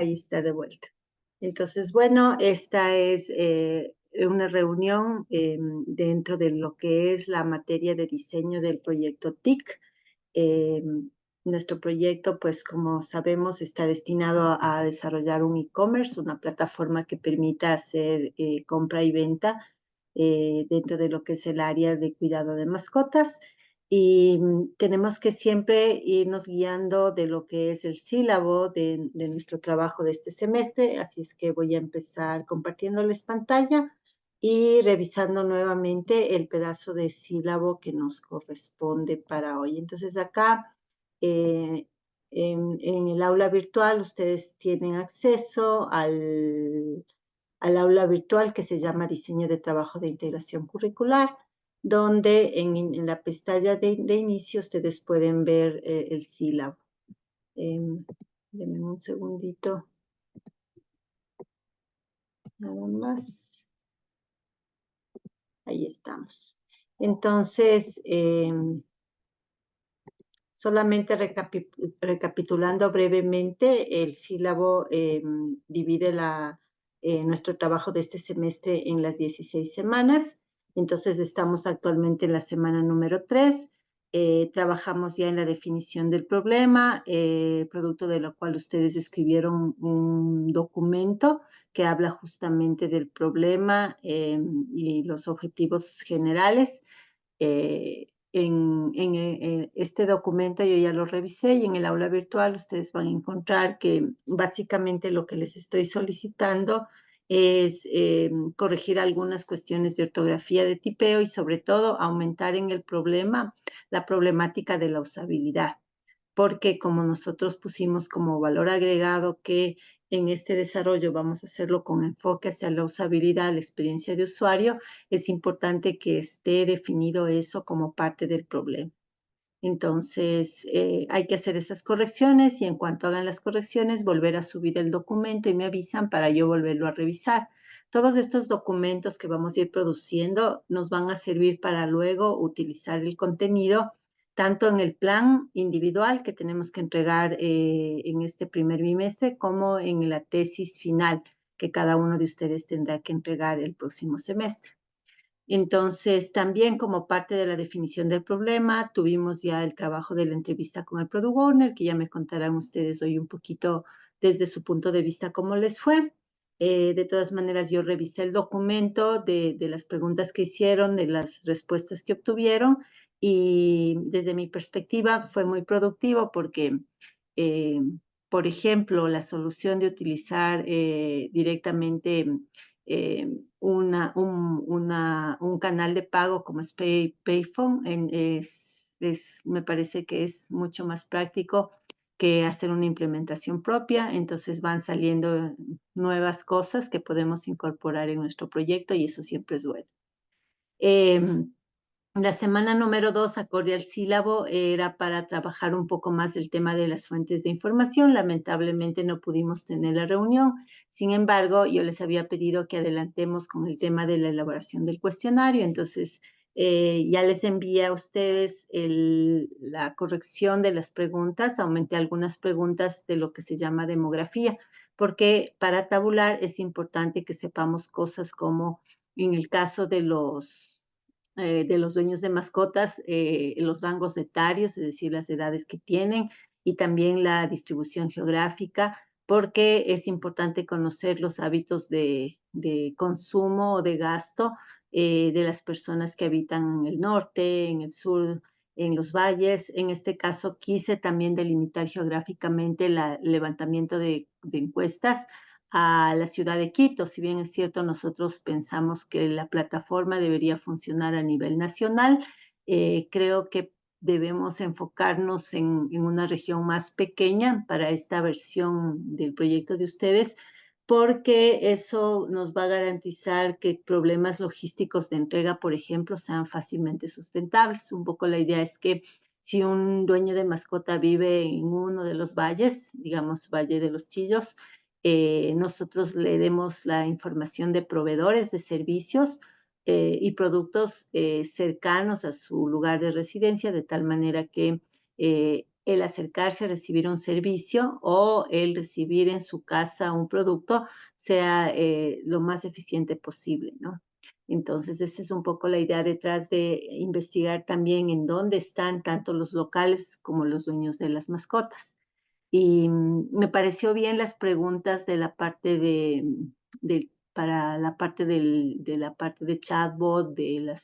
Ahí está de vuelta. Entonces, bueno, esta es una reunión dentro de lo que es la materia de diseño del proyecto TIC. Eh, Nuestro proyecto, pues como sabemos, está destinado a desarrollar un e-commerce, una plataforma que permita hacer compra y venta dentro de lo que es el área de cuidado de mascotas. Y tenemos que siempre irnos guiando de lo que es el sílabo de nuestro trabajo de este semestre, así es que voy a empezar compartiéndoles pantalla y revisando nuevamente el pedazo de sílabo que nos corresponde para hoy. Entonces acá en el aula virtual ustedes tienen acceso al aula virtual que se llama Diseño de Trabajo de Integración Curricular, donde en la pestaña de inicio ustedes pueden ver el sílabo. Denme un segundito. Nada más. Ahí estamos. Entonces, solamente recapitulando brevemente, el sílabo divide nuestro trabajo de este semestre en las 16 semanas. Entonces, estamos actualmente en la semana número 3. Trabajamos ya en la definición del problema, producto de lo cual ustedes escribieron un documento que habla justamente del problema y los objetivos generales. En este documento yo ya lo revisé y en el aula virtual ustedes van a encontrar que básicamente lo que les estoy solicitando es corregir algunas cuestiones de ortografía de tipeo y sobre todo aumentar en el problema la problemática de la usabilidad, porque como nosotros pusimos como valor agregado que en este desarrollo vamos a hacerlo con enfoque hacia la usabilidad, la experiencia de usuario, es importante que esté definido eso como parte del problema. Entonces, hay que hacer esas correcciones y en cuanto hagan las correcciones, volver a subir el documento y me avisan para yo volverlo a revisar. Todos estos documentos que vamos a ir produciendo nos van a servir para luego utilizar el contenido tanto en el plan individual que tenemos que entregar en este primer bimestre como en la tesis final que cada uno de ustedes tendrá que entregar el próximo semestre. Entonces, también como parte de la definición del problema, tuvimos ya el trabajo de la entrevista con el Product Owner, que ya me contarán ustedes hoy un poquito desde su punto de vista cómo les fue. De todas maneras, yo revisé el documento de las preguntas que hicieron, de las respuestas que obtuvieron, y desde mi perspectiva fue muy productivo porque, eh, por ejemplo, la solución de utilizar directamente eh, un canal de pago como es Payphone me parece que es mucho más práctico que hacer una implementación propia. Entonces van saliendo nuevas cosas que podemos incorporar en nuestro proyecto y eso siempre es bueno. La semana número 2, acorde al sílabo, era para trabajar un poco más el tema de las fuentes de información. Lamentablemente no pudimos tener la reunión. Sin embargo, yo les había pedido que adelantemos con el tema de la elaboración del cuestionario. Entonces, ya les envié a ustedes la corrección de las preguntas. Aumenté algunas preguntas de lo que se llama demografía, porque para tabular es importante que sepamos cosas como en el caso de los dueños de mascotas, los rangos etarios, es decir, las edades que tienen y también la distribución geográfica, porque es importante conocer los hábitos de consumo o de gasto de las personas que habitan en el norte, en el sur, en los valles. En este caso, quise también delimitar geográficamente el levantamiento de encuestas a la ciudad de Quito. Si bien es cierto, nosotros pensamos que la plataforma debería funcionar a nivel nacional, creo que debemos enfocarnos en una región más pequeña para esta versión del proyecto de ustedes, porque eso nos va a garantizar que problemas logísticos de entrega, por ejemplo, sean fácilmente sustentables. Un poco la idea es que si un dueño de mascota vive en uno de los valles, digamos Valle de los Chillos, nosotros le demos la información de proveedores de servicios y productos cercanos a su lugar de residencia, de tal manera que el acercarse a recibir un servicio o el recibir en su casa un producto sea lo más eficiente posible, ¿no? Entonces, esa es un poco la idea detrás de investigar también en dónde están tanto los locales como los dueños de las mascotas. Y me pareció bien las preguntas de la parte para la parte de la parte de chatbot, de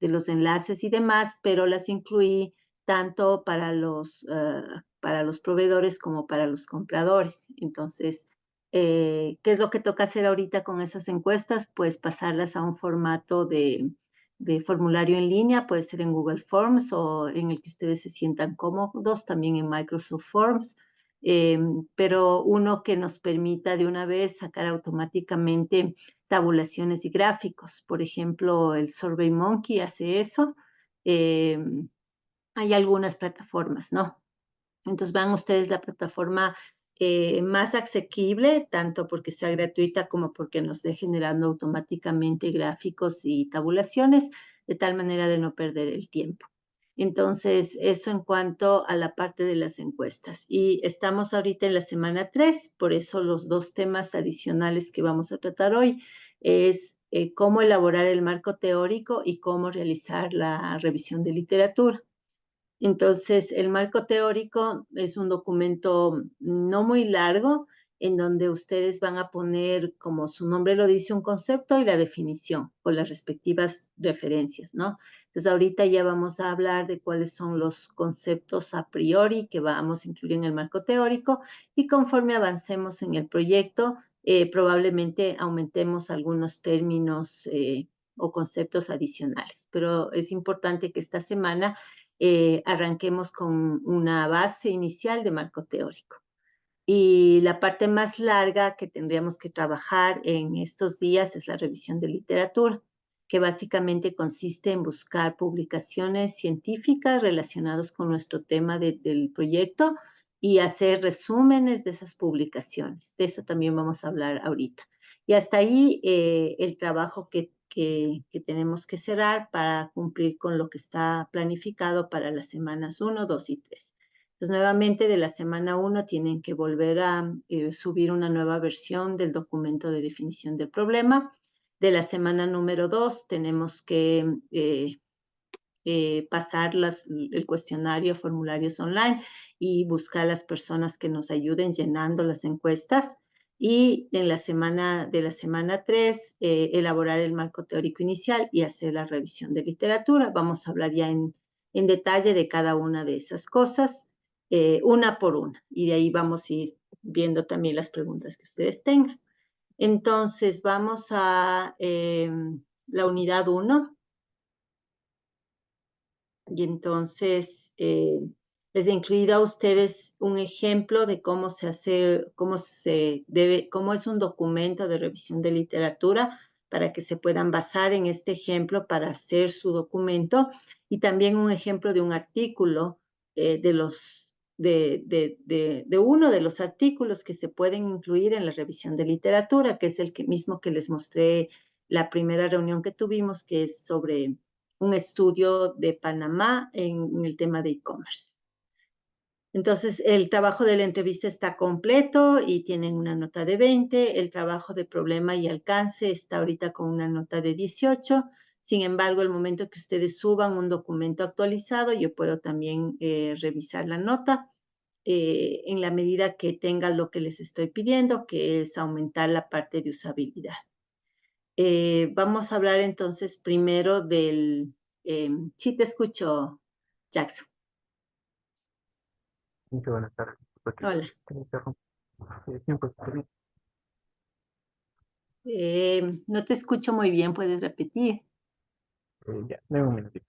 los enlaces y demás, pero las incluí tanto para los proveedores como para los compradores. Entonces, ¿qué es lo que toca hacer ahorita con esas encuestas? Pues pasarlas a un formato de formulario en línea, puede ser en Google Forms o en el que ustedes se sientan cómodos, también en Microsoft Forms, pero uno que nos permita de una vez sacar automáticamente tabulaciones y gráficos. Por ejemplo, el SurveyMonkey hace eso. Eh, Hay algunas plataformas, ¿no? Entonces van ustedes la plataforma más asequible, tanto porque sea gratuita como porque nos esté generando automáticamente gráficos y tabulaciones, de tal manera de no perder el tiempo. Entonces, eso en cuanto a la parte de las encuestas. Y estamos ahorita en la semana 3, por eso los dos temas adicionales que vamos a tratar hoy es cómo elaborar el marco teórico y cómo realizar la revisión de literatura. Entonces, el marco teórico es un documento no muy largo en donde ustedes van a poner, como su nombre lo dice, un concepto y la definición con las respectivas referencias, ¿no? Entonces, ahorita ya vamos a hablar de cuáles son los conceptos a priori que vamos a incluir en el marco teórico y conforme avancemos en el proyecto, probablemente aumentemos algunos términos o conceptos adicionales. Pero es importante que esta semana arranquemos con una base inicial de marco teórico. Y la parte más larga que tendríamos que trabajar en estos días es la revisión de literatura, que básicamente consiste en buscar publicaciones científicas relacionadas con nuestro tema del proyecto y hacer resúmenes de esas publicaciones. De eso también vamos a hablar ahorita. Y hasta ahí el trabajo que tenemos que cerrar para cumplir con lo que está planificado para las semanas 1, 2 y 3. Entonces, nuevamente de la semana 1 tienen que volver a subir una nueva versión del documento de definición del problema. De la semana número 2 tenemos que pasar el cuestionario, formularios online y buscar las personas que nos ayuden llenando las encuestas. Y en de la semana 3, elaborar el marco teórico inicial y hacer la revisión de literatura. Vamos a hablar ya en detalle de cada una de esas cosas, una por una. Y de ahí vamos a ir viendo también las preguntas que ustedes tengan. Entonces, vamos a la unidad 1. Y entonces les he incluido a ustedes un ejemplo de cómo se hace, cómo es un documento de revisión de literatura para que se puedan basar en este ejemplo para hacer su documento y también un ejemplo de un artículo de uno de los artículos que se pueden incluir en la revisión de literatura, que es mismo que les mostré la primera reunión que tuvimos, que es sobre un estudio de Panamá en el tema de e-commerce. Entonces, el trabajo de la entrevista está completo y tienen una nota de 20. El trabajo de problema y alcance está ahorita con una nota de 18. Sin embargo, el momento que ustedes suban un documento actualizado, yo puedo también revisar la nota en la medida que tenga lo que les estoy pidiendo, que es aumentar la parte de usabilidad. Vamos a hablar entonces primero sí te escucho, Jackson. Muchas buenas tardes. Hola. Siempre, No te escucho muy bien, ¿puedes repetir? ya, dame un minutito.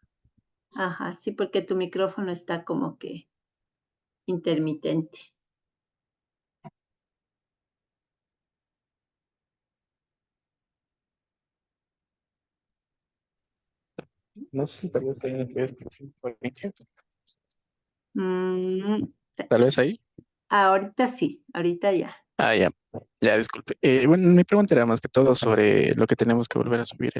Ajá, sí, porque tu micrófono está como que intermitente. No sé si tal vez hay que Mm, tal vez ahí. ahorita sí, ahorita ya. Ah, ya, ya, disculpe. Bueno, mi pregunta era más que todo sobre lo que tenemos que volver a subir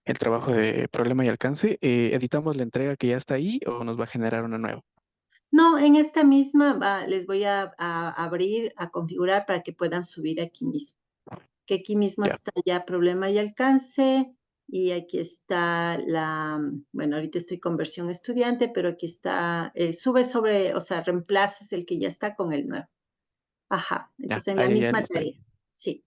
el trabajo de problema y alcance. ¿Editamos la entrega que ya está ahí o nos va a generar una nueva? No, en esta misma les voy a abrir, a configurar para que puedan subir aquí mismo. Que aquí mismo Ya, está ya problema y alcance. Y aquí está bueno, ahorita estoy con versión estudiante, pero aquí está, sube sobre, o sea, reemplazas el que ya está con el nuevo. Ajá, ya, entonces en la ahí ya misma listo. tarea. Sí,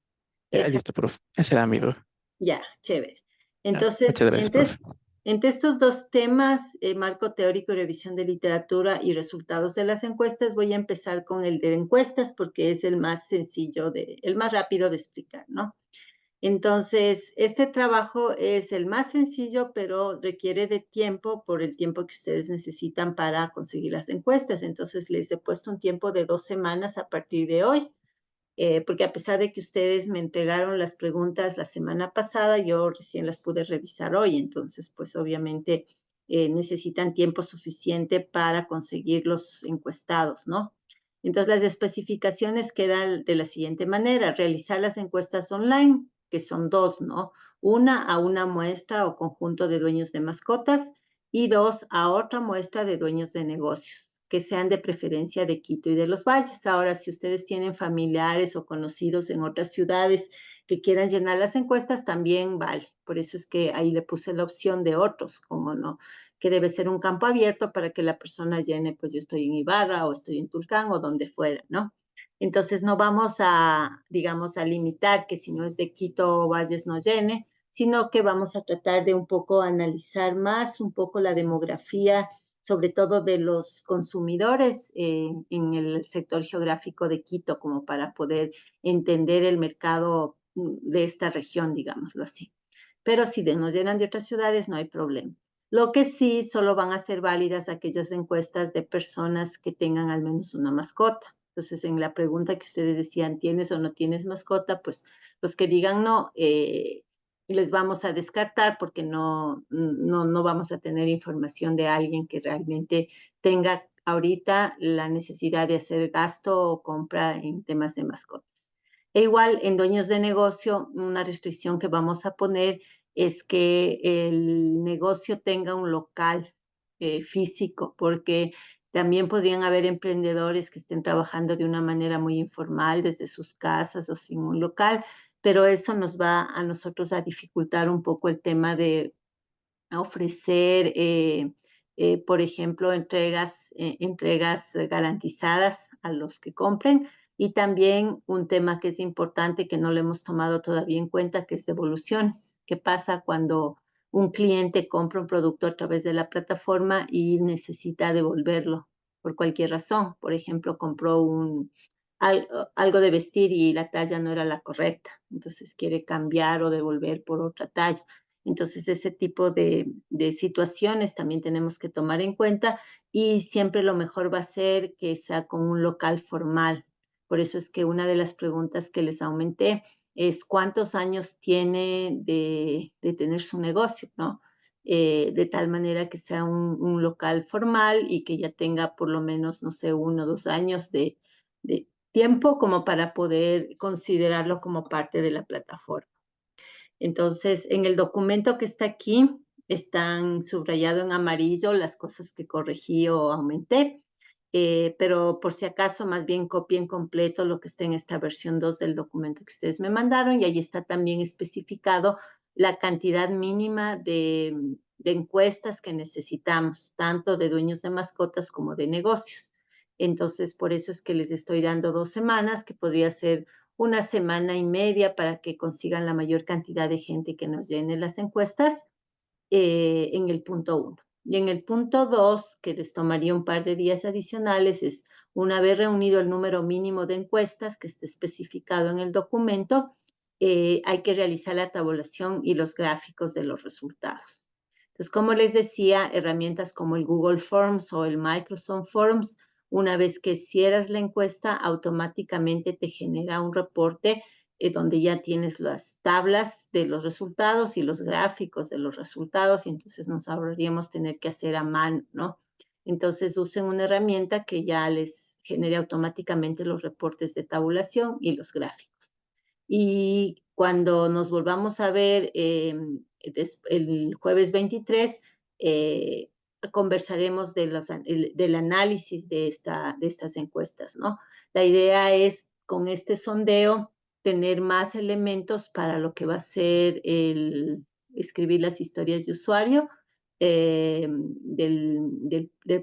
Ya esa, listo, profe. Ese era mi duda. ya, chévere. Ya, Entonces, muchas gracias, profe. entre estos dos temas, marco teórico y revisión de literatura y resultados de las encuestas, voy a empezar con el de encuestas porque es el más sencillo el más rápido de explicar, ¿no? Entonces, este trabajo es el más sencillo, pero requiere de tiempo por el tiempo que ustedes necesitan para conseguir las encuestas. Entonces, les he puesto un tiempo de 2 semanas a partir de hoy, porque a pesar de que ustedes me entregaron las preguntas la semana pasada, yo recién las pude revisar hoy. Entonces, pues obviamente necesitan tiempo suficiente para conseguir los encuestados, ¿no? Entonces, las especificaciones quedan de la siguiente manera: realizar las encuestas online, que son dos, ¿no? Una a una muestra o conjunto de dueños de mascotas y dos a otra muestra de dueños de negocios, que sean de preferencia de Quito y de los Valles. Ahora, si ustedes tienen familiares o conocidos en otras ciudades que quieran llenar las encuestas, también vale. Por eso es que ahí le puse la opción de otros, como no, que debe ser un campo abierto para que la persona llene, pues yo estoy en Ibarra o estoy en Tulcán o donde fuera, ¿no? Entonces no vamos a, digamos, a limitar que si no es de Quito o Valles no llene, sino que vamos a tratar de un poco analizar más un poco la demografía, sobre todo de los consumidores en el sector geográfico de Quito, como para poder entender el mercado de esta región, digámoslo así. Pero si nos llenan de otras ciudades, no hay problema. Lo que sí, solo van a ser válidas aquellas encuestas de personas que tengan al menos una mascota. Entonces, en la pregunta que ustedes decían, ¿tienes o no tienes mascota? Pues los que digan no, les vamos a descartar porque no vamos a tener información de alguien que realmente tenga ahorita la necesidad de hacer gasto o compra en temas de mascotas. E igual en dueños de negocio, una restricción que vamos a poner es que el negocio tenga un local físico, porque también podrían haber emprendedores que estén trabajando de una manera muy informal desde sus casas o sin un local, pero eso nos va a nosotros a dificultar un poco el tema de ofrecer, por ejemplo, entregas garantizadas a los que compren. Y también un tema que es importante que no le hemos tomado todavía en cuenta, que es devoluciones. ¿Qué pasa cuando un cliente compra un producto a través de la plataforma y necesita devolverlo por cualquier razón? Por ejemplo, compró algo de vestir y la talla no era la correcta, entonces quiere cambiar o devolver por otra talla. Entonces, ese tipo de situaciones también tenemos que tomar en cuenta y siempre lo mejor va a ser que sea con un local formal. Por eso es que una de las preguntas que les aumenté es cuántos años tiene de tener su negocio, ¿no? De tal manera que sea un local formal y que ya tenga por lo menos, no sé, 1 o 2 años de tiempo como para poder considerarlo como parte de la plataforma. Entonces, en el documento que está aquí, están subrayado en amarillo las cosas que corregí o aumenté, pero por si acaso, más bien copien completo lo que está en esta versión 2 del documento que ustedes me mandaron y ahí está también especificado la cantidad mínima de encuestas que necesitamos, tanto de dueños de mascotas como de negocios. Entonces, por eso es que les estoy dando 2 semanas, que podría ser 1 semana y media para que consigan la mayor cantidad de gente que nos llene las encuestas en el punto 1. Y en el punto 2, que les tomaría un par de días adicionales, es una vez reunido el número mínimo de encuestas que esté especificado en el documento, hay que realizar la tabulación y los gráficos de los resultados. Entonces, como les decía, herramientas como el Google Forms o el Microsoft Forms, una vez que cierras la encuesta, automáticamente te genera un reporte donde ya tienes las tablas de los resultados y los gráficos de los resultados, y entonces nos ahorraríamos tener que hacer a mano, ¿no? Entonces usen una herramienta que ya les genere automáticamente los reportes de tabulación y los gráficos. Y cuando nos volvamos a ver el jueves 23, conversaremos del análisis de estas encuestas, ¿no? La idea es, con este sondeo, tener más elementos para lo que va a ser escribir las historias de usuario del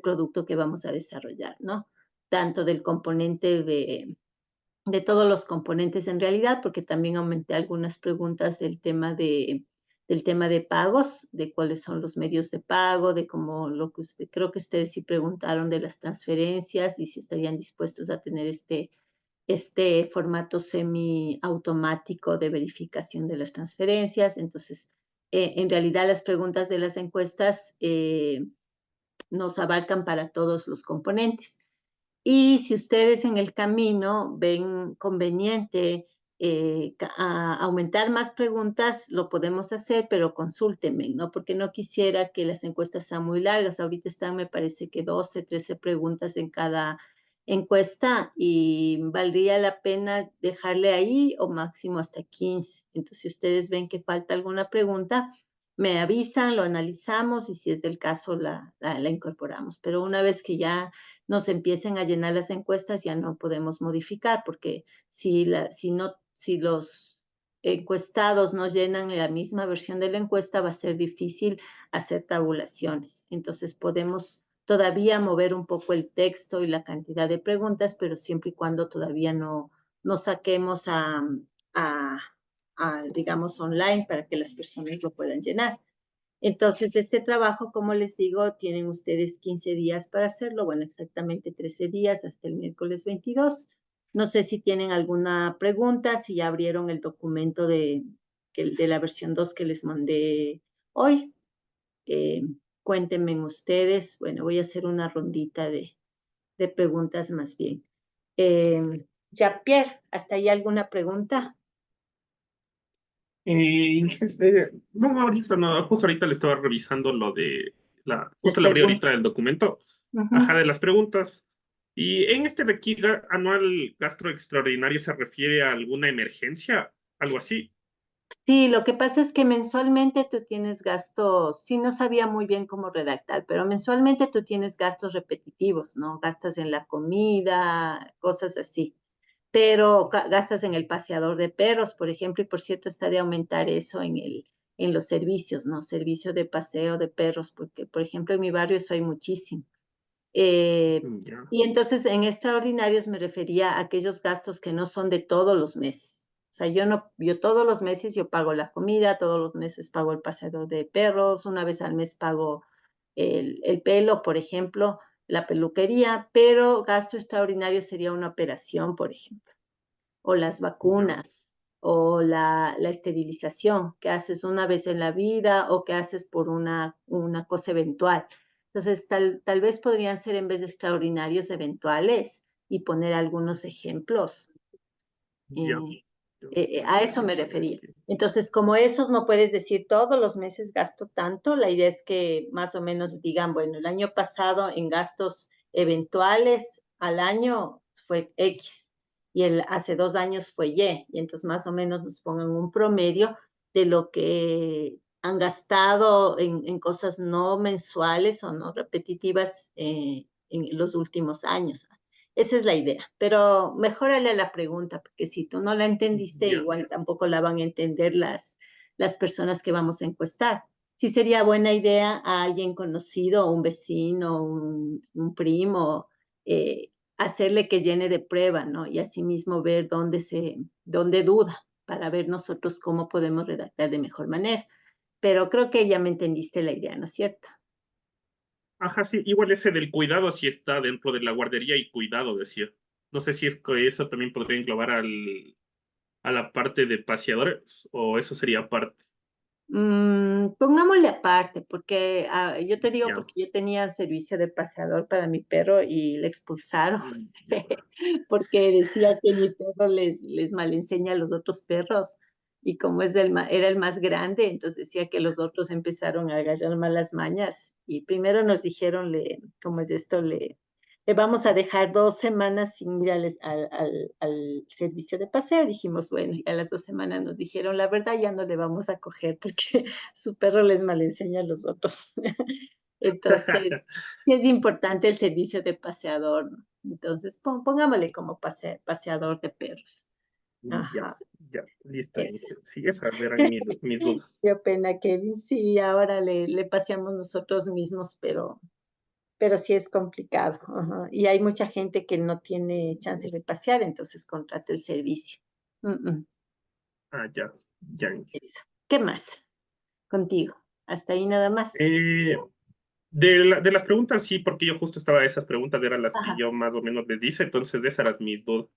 producto que vamos a desarrollar, ¿no? Tanto del componente de todos los componentes en realidad, porque también aumenté algunas preguntas del tema de pagos, de cuáles son los medios de pago, de cómo creo que ustedes sí preguntaron de las transferencias y si estarían dispuestos a tener este formato semiautomático de verificación de las transferencias. Entonces, en realidad las preguntas de las encuestas nos abarcan para todos los componentes. Y si ustedes en el camino ven conveniente aumentar más preguntas, lo podemos hacer, pero consúltenme, ¿no? Porque no quisiera que las encuestas sean muy largas. Ahorita están, me parece que 12, 13 preguntas en cada encuesta y valdría la pena dejarle ahí o máximo hasta 15. Entonces, si ustedes ven que falta alguna pregunta, me avisan, lo analizamos y si es del caso la incorporamos. Pero una vez que ya nos empiecen a llenar las encuestas, ya no podemos modificar, porque si los encuestados no llenan la misma versión de la encuesta, va a ser difícil hacer tabulaciones. Entonces podemos todavía mover un poco el texto y la cantidad de preguntas, pero siempre y cuando todavía no saquemos a, digamos, online para que las personas lo puedan llenar. Entonces, este trabajo, como les digo, tienen ustedes 15 días para hacerlo, bueno, exactamente 13 días hasta el miércoles 22. No sé si tienen alguna pregunta, si ya abrieron el documento de la versión 2 que les mandé hoy. Eh, Cuéntenme ustedes. Bueno, voy a hacer una rondita de preguntas más bien. Jean-Pierre, ¿hasta ahí alguna pregunta? No, ahorita no, justo ahorita le estaba revisando lo de Las justo le abrí ahorita el preguntas. documento, ajá, Ujú. de las preguntas. Y en este de aquí, anual gasto extraordinario se refiere a alguna emergencia, algo así. Sí, lo que pasa es que mensualmente tú tienes gastos, sí no sabía muy bien cómo redactar, pero mensualmente tú tienes gastos repetitivos, ¿no? Gastas en la comida, cosas así, pero gastas en el paseador de perros, por ejemplo, y por cierto está de aumentar eso en los servicios, ¿no? Servicio de paseo de perros, porque por ejemplo en mi barrio eso hay muchísimo. Eh, Ya. y entonces en extraordinarios me refería a aquellos gastos que no son de todos los meses. O sea, yo todos los meses yo pago la comida, todos los meses pago el paseador de perros, una vez al mes pago el pelo, por ejemplo, la peluquería, pero gasto extraordinario sería una operación, por ejemplo, o las Ya. vacunas, o la esterilización que haces una vez en la vida o que haces por una cosa eventual. Entonces, tal vez podrían ser en vez de extraordinarios eventuales y poner algunos ejemplos. Ya. Eh, a eso me refería. Entonces, como esos no puedes decir todos los meses gasto tanto, la idea es que más o menos digan, bueno, el año pasado en gastos eventuales al año fue X y hace 2 años fue y entonces más o menos nos pongan un promedio de lo que han gastado en cosas no mensuales o no repetitivas en los últimos años. Esa es la idea, pero mejórale la pregunta, porque si tú no la entendiste, Ya. igual tampoco la van a entender las personas que vamos a encuestar. Sí sería buena idea a alguien conocido, un vecino, un primo, hacerle que llene de prueba, ¿no? Y asimismo ver dónde duda, para ver nosotros cómo podemos redactar de mejor manera. Pero creo que ya me entendiste la idea, ¿no es cierto? Ajá, sí, igual ese del cuidado sí está dentro de la guardería y cuidado, decía. No sé si es que eso también podría englobar a la parte de paseadores o eso sería parte. Pongámosle aparte, porque yo te digo, Ya. porque yo tenía servicio de paseador para mi perro y le expulsaron, Ya. porque decía que mi perro les malenseña a los otros perros, y como era el más grande, entonces decía que los otros empezaron a agarrar malas mañas, y primero nos dijeron, ¿cómo es esto? Le vamos a dejar 2 semanas sin ir al servicio de paseo. Dijimos, bueno, y a las 2 semanas nos dijeron, la verdad ya no le vamos a coger porque su perro les malenseña a los otros. Entonces, sí es importante el servicio de paseador, ¿no? Entonces, pongámosle como paseador de perros. Ya, Ajá, ya, listo. eso. Sí, esas eran mis dudas. Qué pena, Kevin. Sí, ahora le paseamos nosotros mismos, pero sí es complicado. Ajá. Y hay mucha gente que no tiene chance de pasear, entonces contrata el servicio. Ah, ya, ya. Eso. ¿Qué más contigo? Hasta ahí nada más. Eh, de las preguntas, sí, porque yo justo estaba, esas preguntas eran las que Ajá, yo más o menos les hice, entonces de esas eran mis dudas.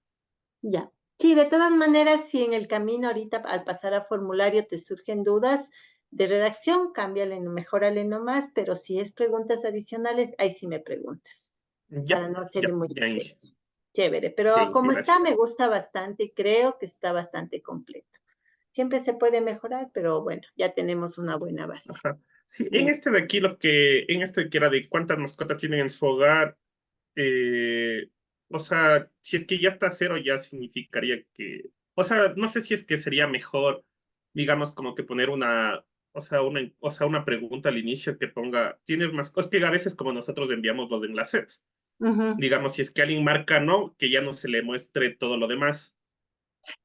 ya. Sí, de todas maneras, si en el camino ahorita al pasar a formulario te surgen dudas de redacción, cámbiale, mejórale nomás, pero si es preguntas adicionales, ahí sí me preguntas, Ya, para no hacerle ya, muy ya, Inge. extenso. Chévere, pero Inge, como está, gracias. me gusta bastante y creo que está bastante completo. Siempre se puede mejorar, pero bueno, ya tenemos una buena base. Ajá. Sí, en este Listo. de aquí, en este que era de cuántas mascotas tienen en su hogar, eh, o sea, si es que ya está cero, ya significaría que, o sea, no sé si es que sería mejor, digamos, como que poner una pregunta al inicio que ponga, ¿tienes mascotas? Que a veces como nosotros enviamos los enlaces, Ujú. digamos, si es que alguien marca no, que ya no se le muestre todo lo demás.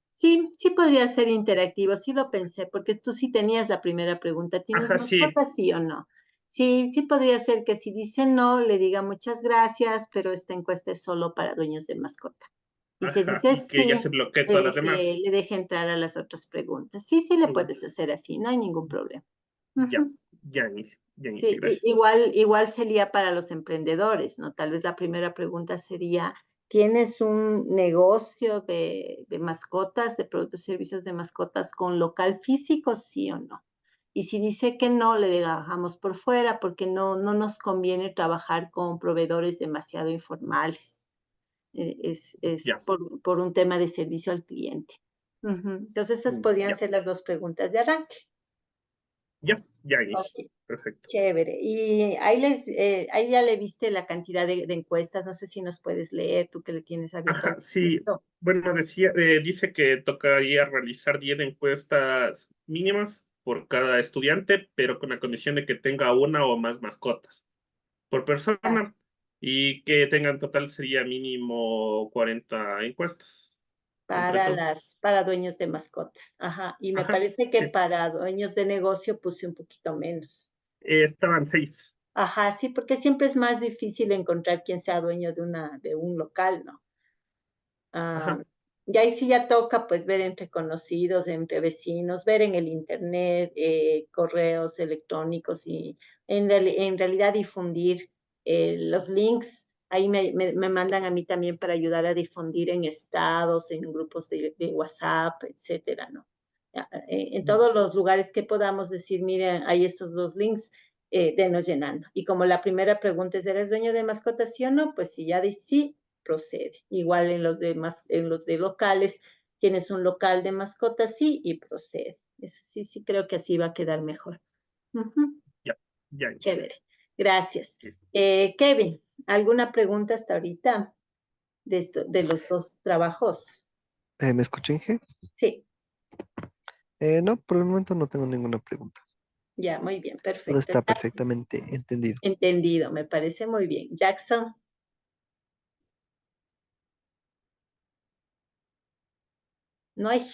Sí, sí podría ser interactivo, sí lo pensé, porque tú sí tenías la primera pregunta, ¿tienes Ajá, sí, mascotas, sí o no? Sí, sí podría ser que si dice no, le diga muchas gracias, pero esta encuesta es solo para dueños de mascota. Y si ajá, dice y que ya se sí, bloquee todas las demás. le deje entrar a las otras preguntas. Sí, sí le Mm, puedes hacer así, no hay ningún problema. Ya, Ujú. ya inicio, Sí, gracias. igual sería para los emprendedores, ¿no? Tal vez la primera pregunta sería, ¿tienes un negocio de mascotas, de productos y servicios de mascotas con local físico, sí o no? Y si dice que no, le dejamos por fuera porque no nos conviene trabajar con proveedores demasiado informales. Es Ya, por un tema de servicio al cliente. Ujú. Entonces, esas podrían ya, ser las dos preguntas de arranque. ya inicio. Ok. Perfecto. Chévere. Y ahí ya le viste la cantidad de encuestas, no sé si nos puedes leer, tú que le tienes abierto Ajá, sí. esto. Bueno, dice que tocaría realizar 10 encuestas mínimas por cada estudiante, pero con la condición de que tenga una o más mascotas por Ah, persona y que tengan total sería mínimo 40 encuestas entre todos. para dueños de mascotas. Ajá. Y me Ajá, parece que sí. para dueños de negocio puse un poquito menos. Estaban 6. Ajá, sí, porque siempre es más difícil encontrar quien sea dueño de un local, ¿no? Ah, Ajá. y ahí sí ya toca pues ver entre conocidos, entre vecinos, ver en el internet, correos electrónicos y en realidad difundir los links. Ahí me mandan a mí también para ayudar a difundir en estados, en grupos de WhatsApp, etcétera, ¿no? En todos los lugares que podamos decir, miren, hay estos dos links, denos llenando. Y como la primera pregunta es, ¿eres dueño de mascotas, sí o no? Pues si ya dice sí, procede. Igual en los de locales, tienes un local de mascotas, sí, y procede. Eso sí, sí creo que así va a quedar mejor. Ujú. Ya, ya. Chévere. Gracias. Listo. Kevin, ¿alguna pregunta hasta ahorita de esto, de los dos trabajos? ¿Me escuché, Inge? Sí, No, por el momento no tengo ninguna pregunta. ya, muy bien, Todo perfecto. está perfectamente entendido. Entendido, me parece muy bien. Jackson, no hay.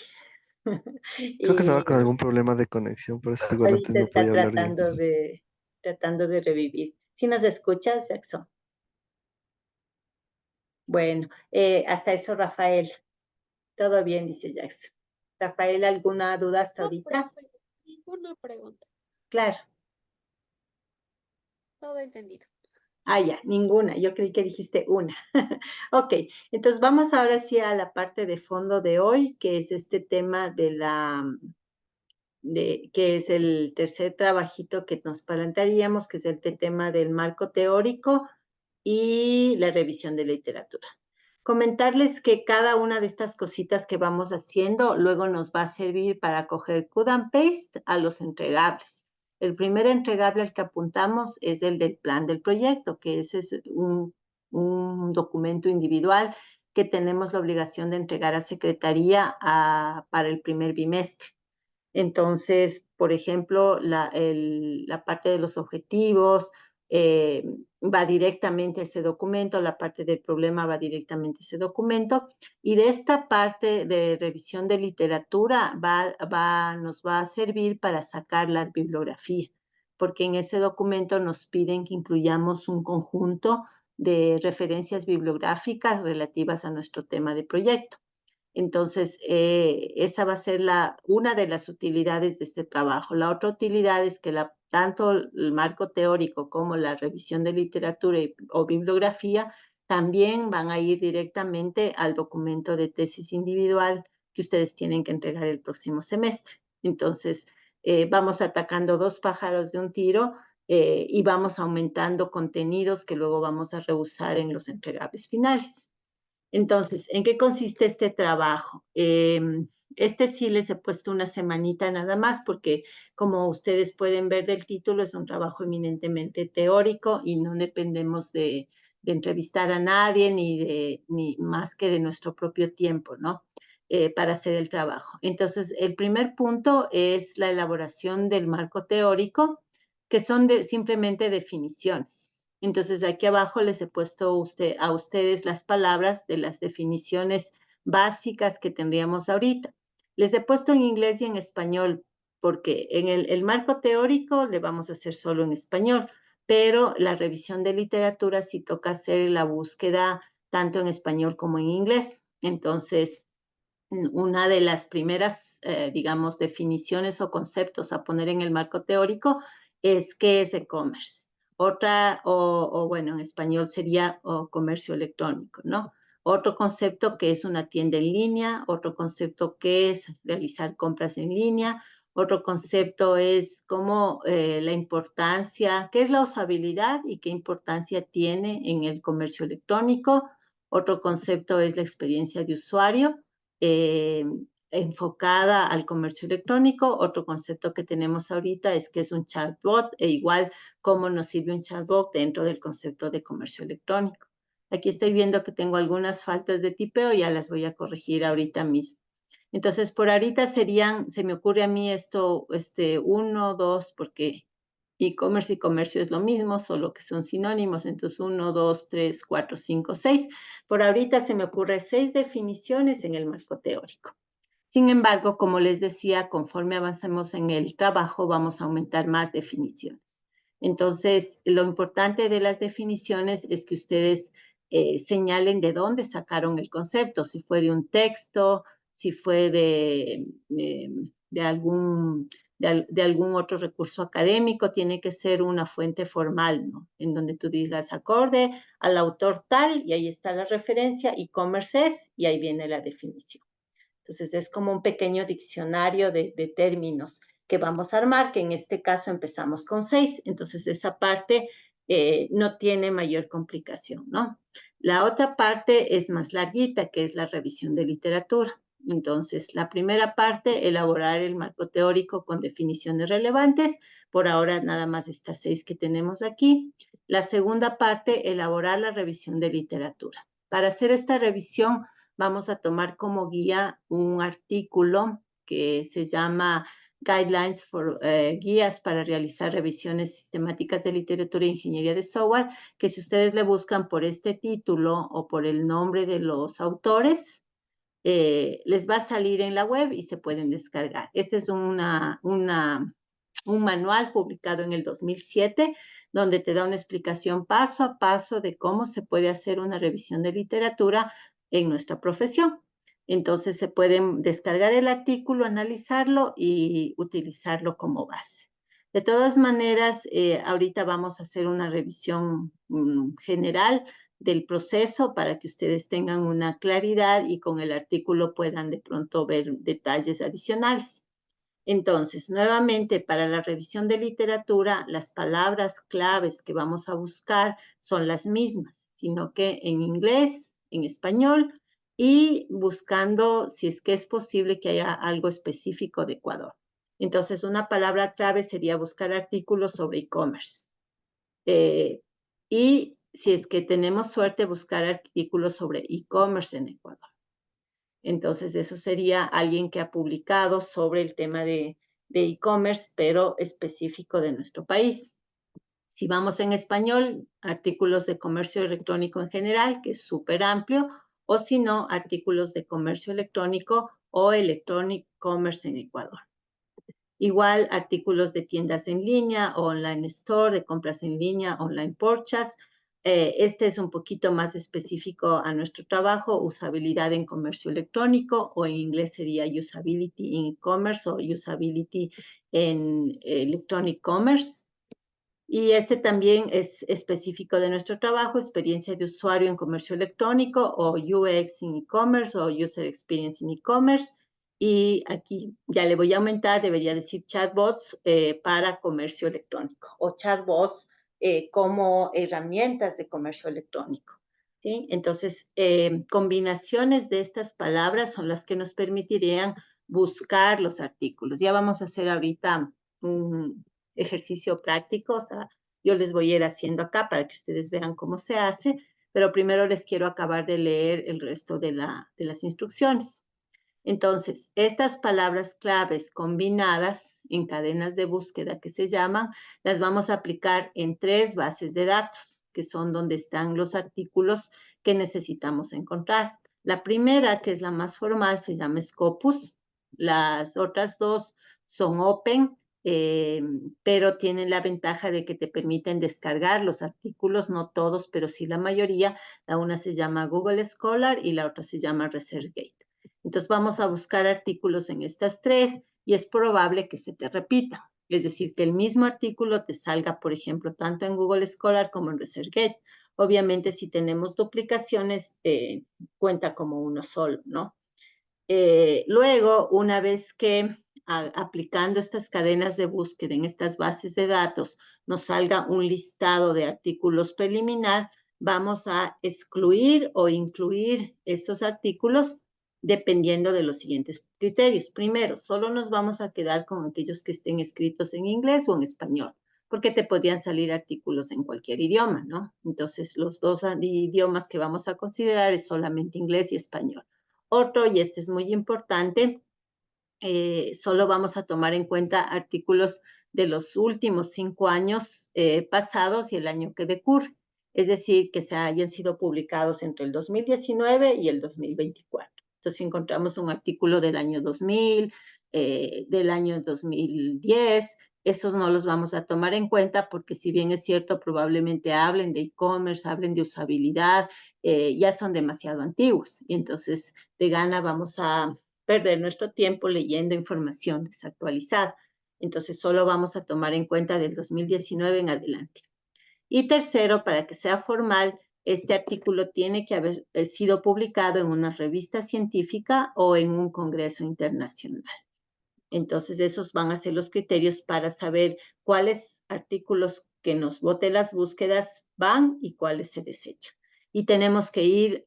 Creo que estaba Y con algún problema de conexión, por eso igual antes ahorita no está podía hablar bien. tratando de revivir. ¿Sí nos escuchas, Jackson? Bueno, hasta eso, Rafael. Todo bien, dice Jackson. Rafael, ¿alguna duda hasta No, ahorita? ninguna pregunta. Claro. Todo entendido. Ah, ya, ninguna. Yo creí que dijiste una. Ok, entonces vamos ahora sí a la parte de fondo de hoy, que es este tema que es el tercer trabajito que nos plantearíamos, que es el tema del marco teórico y la revisión de literatura. Comentarles que cada una de estas cositas que vamos haciendo luego nos va a servir para coger cut and paste a los entregables. El primer entregable al que apuntamos es el del plan del proyecto, que ese es un documento individual que tenemos la obligación de entregar a Secretaría para el primer bimestre. Entonces, por ejemplo, la parte de los objetivos va directamente a ese documento, la parte del problema va directamente a ese documento, y de esta parte de revisión de literatura nos va a servir para sacar la bibliografía, porque en ese documento nos piden que incluyamos un conjunto de referencias bibliográficas relativas a nuestro tema de proyecto. Entonces, esa va a ser una de las utilidades de este trabajo. La otra utilidad es que tanto el marco teórico como la revisión de literatura o bibliografía también van a ir directamente al documento de tesis individual que ustedes tienen que entregar el próximo semestre. Entonces, vamos atacando 2 pájaros de un tiro y vamos aumentando contenidos que luego vamos a reusar en los entregables finales. Entonces, ¿en qué consiste este trabajo? Este sí les he puesto una semanita nada más porque, como ustedes pueden ver del título, es un trabajo eminentemente teórico y no dependemos de entrevistar a nadie ni más que de nuestro propio tiempo, ¿no? Para hacer el trabajo. Entonces, el primer punto es la elaboración del marco teórico, que son simplemente definiciones. Entonces, aquí abajo les he puesto a ustedes las palabras de las definiciones básicas que tendríamos ahorita. Les he puesto en inglés y en español, porque en el marco teórico le vamos a hacer solo en español, pero la revisión de literatura sí toca hacer la búsqueda tanto en español como en inglés. Entonces, una de las primeras, digamos, definiciones o conceptos a poner en el marco teórico es qué es e-commerce. Otra, bueno, en español sería comercio electrónico, ¿no? Otro concepto que es una tienda en línea, otro concepto que es realizar compras en línea, otro concepto es cómo la importancia, qué es la usabilidad y qué importancia tiene en el comercio electrónico. Otro concepto es la experiencia de usuario enfocada al comercio electrónico. Otro concepto que tenemos ahorita es que es un chatbot e igual cómo nos sirve un chatbot dentro del concepto de comercio electrónico. Aquí estoy viendo que tengo algunas faltas de tipeo, ya las voy a corregir ahorita mismo. Entonces, por ahorita se me ocurre a mí esto, 1, 2, porque e-commerce y comercio es lo mismo, solo que son sinónimos. Entonces, 1, 2, 3, 4, 5, 6. Por ahorita se me ocurre 6 definiciones en el marco teórico. Sin embargo, como les decía, conforme avancemos en el trabajo, vamos a aumentar más definiciones. Entonces, lo importante de las definiciones es que ustedes señalen de dónde sacaron el concepto, si fue de un texto, si fue de algún otro recurso académico, tiene que ser una fuente formal, ¿no? En donde tú digas acorde al autor tal, y ahí está la referencia, e-commerce es, y ahí viene la definición. Entonces, es como un pequeño diccionario de términos que vamos a armar, que en este caso empezamos con 6. Entonces, esa parte no tiene mayor complicación, ¿no? La otra parte es más larguita, que es la revisión de literatura. Entonces, la primera parte, elaborar el marco teórico con definiciones relevantes. Por ahora, nada más estas 6 que tenemos aquí. La segunda parte, elaborar la revisión de literatura. Para hacer esta revisión, vamos a tomar como guía un artículo que se llama Guidelines for Guías para realizar revisiones sistemáticas de literatura e ingeniería de software, que si ustedes le buscan por este título o por el nombre de los autores, les va a salir en la web y se pueden descargar. Este es un manual publicado en el 2007, donde te da una explicación paso a paso de cómo se puede hacer una revisión de literatura en nuestra profesión. Entonces se pueden descargar el artículo, analizarlo y utilizarlo como base. De todas maneras, ahorita vamos a hacer una revisión general del proceso para que ustedes tengan una claridad y con el artículo puedan de pronto ver detalles adicionales. Entonces, nuevamente, para la revisión de literatura, las palabras claves que vamos a buscar son las mismas, sino que en inglés, en español y buscando si es que es posible que haya algo específico de Ecuador. Entonces, una palabra clave sería buscar artículos sobre e-commerce. Y si es que tenemos suerte, buscar artículos sobre e-commerce en Ecuador. Entonces, eso sería alguien que ha publicado sobre el tema de e-commerce, pero específico de nuestro país. Si vamos en español, artículos de comercio electrónico en general, que es súper amplio, o si no, artículos de comercio electrónico o Electronic Commerce en Ecuador. Igual, artículos de tiendas en línea o online store, de compras en línea, online purchase. Este es un poquito más específico a nuestro trabajo, usabilidad en comercio electrónico, o en inglés sería usability in e-commerce o usability en electronic commerce. Y este también es específico de nuestro trabajo, experiencia de usuario en comercio electrónico o UX en e-commerce o User Experience en e-commerce. Y aquí ya le voy a aumentar, debería decir chatbots para comercio electrónico o chatbots como herramientas de comercio electrónico. ¿Sí? Entonces, combinaciones de estas palabras son las que nos permitirían buscar los artículos. Ya vamos a hacer ahorita un ejercicio práctico. O sea, yo les voy a ir haciendo acá para que ustedes vean cómo se hace, pero primero les quiero acabar de leer el resto de las instrucciones. Entonces, estas palabras claves combinadas en cadenas de búsqueda que se llaman, las vamos a aplicar en 3 bases de datos, que son donde están los artículos que necesitamos encontrar. La primera, que es la más formal, se llama Scopus. Las otras 2 son Open, pero tienen la ventaja de que te permiten descargar los artículos, no todos, pero sí la mayoría. La una se llama Google Scholar y la otra se llama ResearchGate. Entonces vamos a buscar artículos en estas 3 y es probable que se te repita. Es decir, que el mismo artículo te salga, por ejemplo, tanto en Google Scholar como en ResearchGate. Obviamente, si tenemos duplicaciones, cuenta como uno solo, ¿no? Luego, una vez que aplicando estas cadenas de búsqueda en estas bases de datos nos salga un listado de artículos preliminar, vamos a excluir o incluir esos artículos dependiendo de los siguientes criterios. Primero, solo nos vamos a quedar con aquellos que estén escritos en inglés o en español, porque te podrían salir artículos en cualquier idioma, ¿no? Entonces, los 2 idiomas que vamos a considerar es solamente inglés y español. Otro, y este es muy importante, solo vamos a tomar en cuenta artículos de los últimos 5 años pasados y el año que decurre. Es decir, que se hayan sido publicados entre el 2019 y el 2024. Entonces, si encontramos un artículo del año 2000, del año 2010, esos no los vamos a tomar en cuenta porque si bien es cierto, probablemente hablen de e-commerce, hablen de usabilidad, ya son demasiado antiguos. Y entonces, de gana vamos a perder nuestro tiempo leyendo información desactualizada. Entonces, solo vamos a tomar en cuenta del 2019 en adelante. Y tercero, para que sea formal, este artículo tiene que haber sido publicado en una revista científica o en un congreso internacional. Entonces, esos van a ser los criterios para saber cuáles artículos que nos bote las búsquedas van y cuáles se desechan. Y tenemos que ir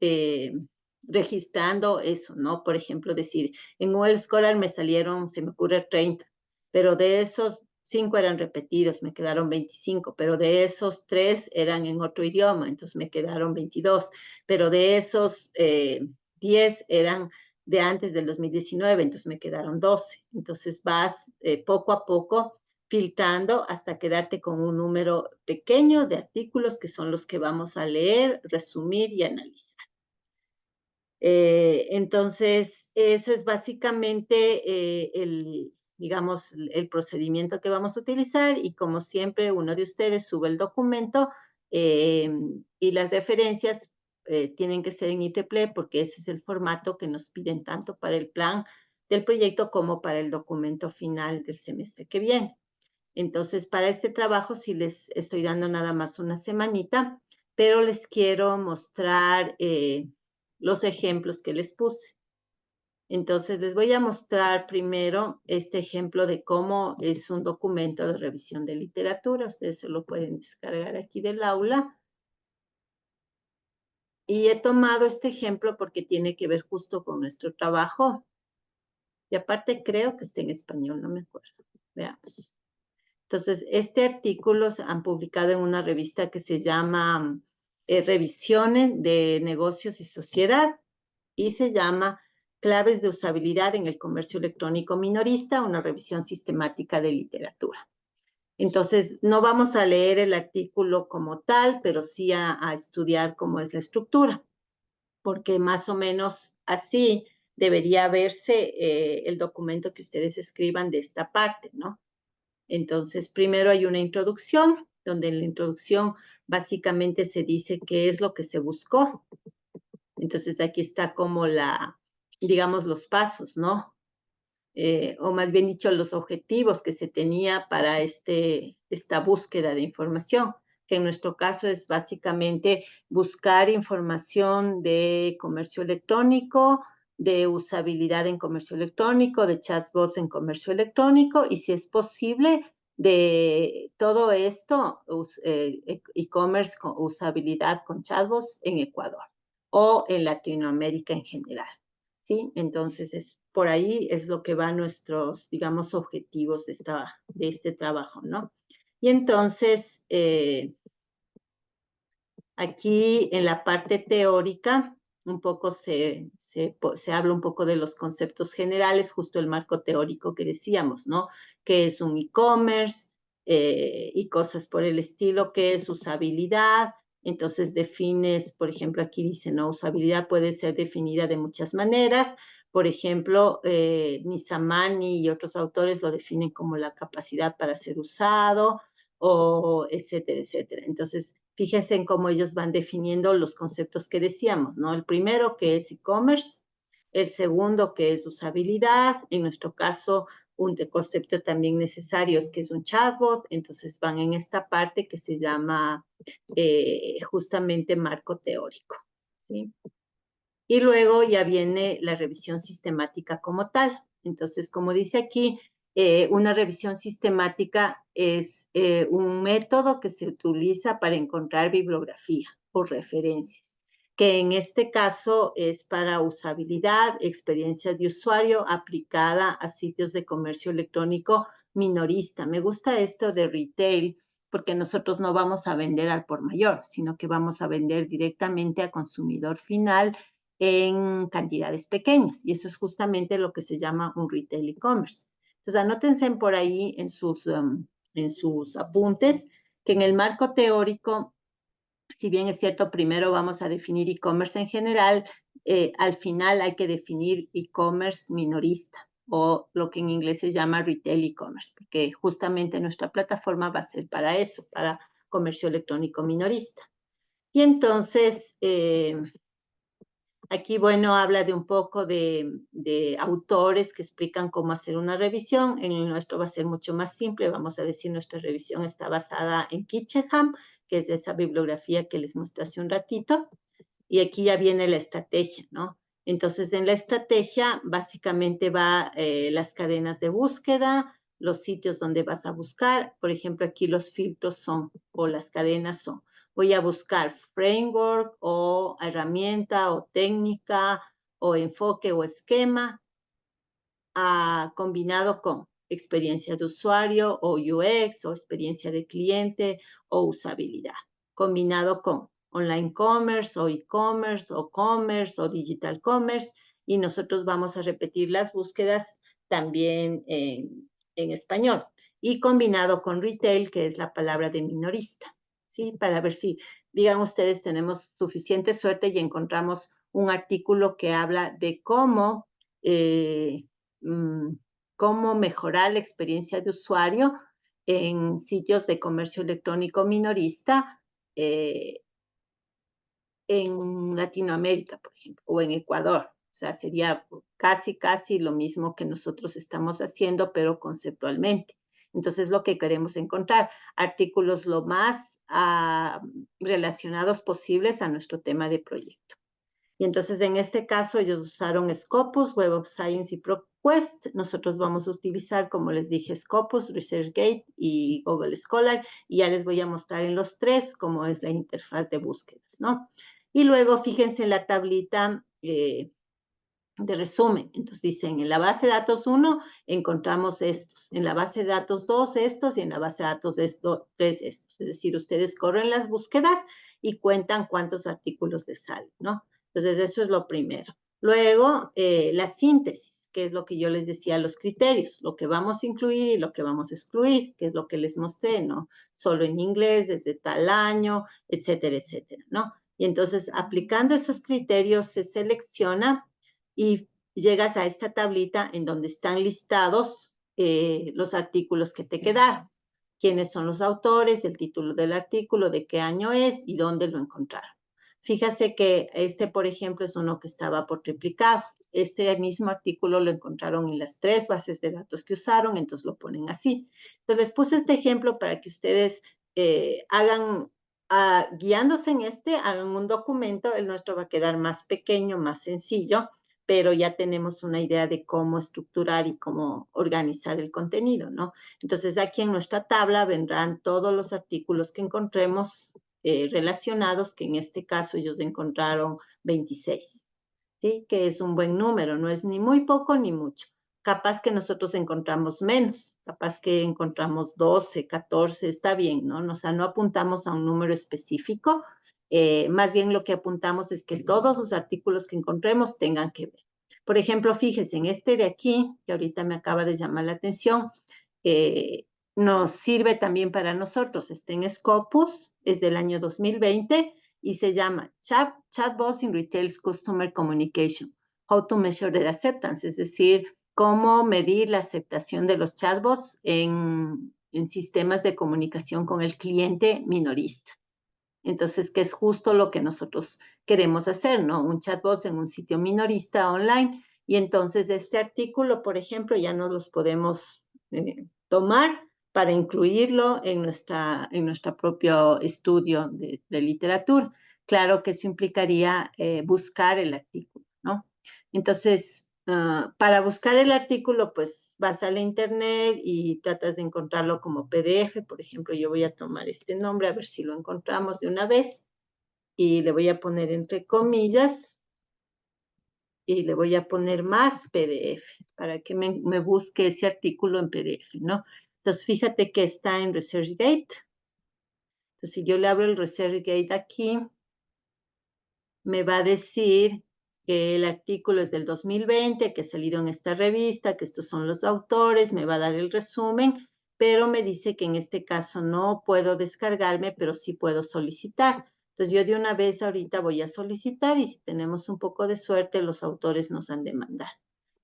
registrando eso, ¿no? Por ejemplo, decir, en Google Scholar me salieron, se me ocurre 30, pero de esos 5 eran repetidos, me quedaron 25, pero de esos 3 eran en otro idioma, entonces me quedaron 22, pero de esos 10 eran de antes del 2019, entonces me quedaron 12. Entonces vas poco a poco filtrando hasta quedarte con un número pequeño de artículos que son los que vamos a leer, resumir y analizar. Entonces, ese es básicamente digamos, el procedimiento que vamos a utilizar y como siempre uno de ustedes sube el documento y las referencias tienen que ser en IEEE porque ese es el formato que nos piden tanto para el plan del proyecto como para el documento final del semestre que viene. Entonces, para este trabajo sí les estoy dando nada más una semanita, pero les quiero mostrar los ejemplos que les puse. Entonces, les voy a mostrar primero este ejemplo de cómo es un documento de revisión de literatura. Ustedes se lo pueden descargar aquí del aula. Y he tomado este ejemplo porque tiene que ver justo con nuestro trabajo. Y aparte creo que está en español, no me acuerdo. Veamos. Entonces, este artículo se han publicado en una revista que se llama Revisiones de Negocios y Sociedad y se llama Claves de Usabilidad en el Comercio Electrónico Minorista, una revisión sistemática de literatura. Entonces, no vamos a leer el artículo como tal, pero sí a estudiar cómo es la estructura, porque más o menos así debería verse el documento que ustedes escriban de esta parte, ¿no? Entonces, primero hay una introducción, donde en la introducción básicamente se dice qué es lo que se buscó. Entonces, aquí está como digamos, los pasos, ¿no? O más bien dicho, los objetivos que se tenía para esta búsqueda de información, que en nuestro caso es básicamente buscar información de comercio electrónico, de usabilidad en comercio electrónico, de chatbots en comercio electrónico, y si es posible, de todo esto, e-commerce con usabilidad con chatbots en Ecuador o en Latinoamérica en general. ¿Sí? Entonces, por ahí es lo que van nuestros, digamos, objetivos de este trabajo, ¿no? Y entonces, aquí en la parte teórica, un poco se habla un poco de los conceptos generales, justo el marco teórico que decíamos, ¿no? ¿Qué es un e-commerce? Y cosas por el estilo, ¿qué es usabilidad? Entonces defines, por ejemplo, aquí dice, ¿no? Usabilidad puede ser definida de muchas maneras. Por ejemplo, Nizamani y otros autores lo definen como la capacidad para ser usado, o etcétera, etcétera. Entonces, fíjense en cómo ellos van definiendo los conceptos que decíamos, ¿no? El primero, que es e-commerce. El segundo, que es usabilidad. En nuestro caso, un concepto también necesario es que es un chatbot. Entonces, van en esta parte que se llama justamente marco teórico, ¿sí? Y luego ya viene la revisión sistemática como tal. Entonces, como dice aquí, una revisión sistemática es un método que se utiliza para encontrar bibliografía o referencias, que en este caso es para usabilidad, experiencia de usuario aplicada a sitios de comercio electrónico minorista. Me gusta esto de retail, porque nosotros no vamos a vender al por mayor, sino que vamos a vender directamente a consumidor final en cantidades pequeñas. Y eso es justamente lo que se llama un retail e-commerce. Entonces, anótense por ahí en sus apuntes que en el marco teórico, si bien es cierto, primero vamos a definir e-commerce en general, al final hay que definir e-commerce minorista, o lo que en inglés se llama retail e-commerce, porque justamente nuestra plataforma va a ser para eso, para comercio electrónico minorista. Y entonces, aquí, bueno, habla de un poco de autores que explican cómo hacer una revisión. En el nuestro va a ser mucho más simple. Vamos a decir, nuestra revisión está basada en Kitchenham, que es esa bibliografía que les mostré hace un ratito. Y aquí ya viene la estrategia, ¿no? Entonces, en la estrategia, básicamente va las cadenas de búsqueda, los sitios donde vas a buscar. Por ejemplo, aquí los filtros son, o las cadenas son, voy a buscar framework o herramienta o técnica o enfoque o esquema combinado con experiencia de usuario o UX o experiencia de cliente o usabilidad, combinado con online commerce o e-commerce o commerce o digital commerce, y nosotros vamos a repetir las búsquedas también en español, y combinado con retail, que es la palabra de minorista, ¿sí? Para ver si, digan ustedes, tenemos suficiente suerte y encontramos un artículo que habla de cómo mejorar la experiencia de usuario en sitios de comercio electrónico minorista en Latinoamérica, por ejemplo, o en Ecuador. O sea, sería casi lo mismo que nosotros estamos haciendo, pero conceptualmente. Entonces, lo que queremos encontrar, artículos lo más relacionados posibles a nuestro tema de proyecto. Y entonces, en este caso, ellos usaron Scopus, Web of Science y ProQuest. Nosotros vamos a utilizar, como les dije, Scopus, ResearchGate y Google Scholar. Y ya les voy a mostrar en los tres cómo es la interfaz de búsquedas, ¿no? Y luego, fíjense en la tablita de resumen. Entonces, dicen, en la base de datos 1 encontramos estos. En la base de datos 2, estos. Y en la base de datos 3, estos. Es decir, ustedes corren las búsquedas y cuentan cuántos artículos les salen, ¿no? Entonces, eso es lo primero. Luego, la síntesis. que es lo que yo les decía, los criterios, lo que vamos a incluir y lo que vamos a excluir, que es lo que les mostré, ¿no? Solo en inglés, desde tal año, etcétera, etcétera, ¿no? Y entonces, aplicando esos criterios, se selecciona y llegas a esta tablita en donde están listados los artículos que te quedaron. Quiénes son los autores, el título del artículo, de qué año es y dónde lo encontraron. Fíjase que por ejemplo, es uno que estaba por triplicado. Este mismo artículo lo encontraron en las 3 bases de datos que usaron, entonces lo ponen así. Entonces, les puse este ejemplo para que ustedes hagan, guiándose en hagan un documento. El nuestro va a quedar más pequeño, más sencillo, pero ya tenemos una idea de cómo estructurar y cómo organizar el contenido, ¿no? Entonces, aquí en nuestra tabla vendrán todos los artículos que encontremos relacionados, que en este caso ellos encontraron 26, ¿sí? Que es un buen número, no es ni muy poco ni mucho. Capaz que nosotros encontramos menos, capaz que encontramos 12, 14, está bien, ¿no? O sea, no apuntamos a un número específico, más bien lo que apuntamos es que todos los artículos que encontremos tengan que ver. Por ejemplo, fíjense, en este de aquí, que ahorita me acaba de llamar la atención, nos sirve también para nosotros. Está en Scopus, es del año 2020 y se llama Chatbots in Retail Customer Communication, How to Measure Their Acceptance, es decir, cómo medir la aceptación de los chatbots en sistemas de comunicación con el cliente minorista. Entonces, que es justo lo que nosotros queremos hacer, ¿no? Un chatbot en un sitio minorista online. Y entonces este artículo, por ejemplo, ya no los podemos tomar para incluirlo en nuestro propio estudio de literatura. Claro que eso implicaría buscar el artículo, ¿no? Entonces, para buscar el artículo, pues vas a la internet y tratas de encontrarlo como PDF. Por ejemplo, yo voy a tomar este nombre a ver si lo encontramos de una vez y le voy a poner entre comillas y le voy a poner más PDF para que me busque ese artículo en PDF, ¿no? Entonces, fíjate que está en ResearchGate. Entonces, si yo le abro el ResearchGate aquí, me va a decir que el artículo es del 2020, que ha salido en esta revista, que estos son los autores, me va a dar el resumen, pero me dice que en este caso no puedo descargarme, pero sí puedo solicitar. Entonces yo de una vez ahorita voy a solicitar y si tenemos un poco de suerte, los autores nos han de mandar.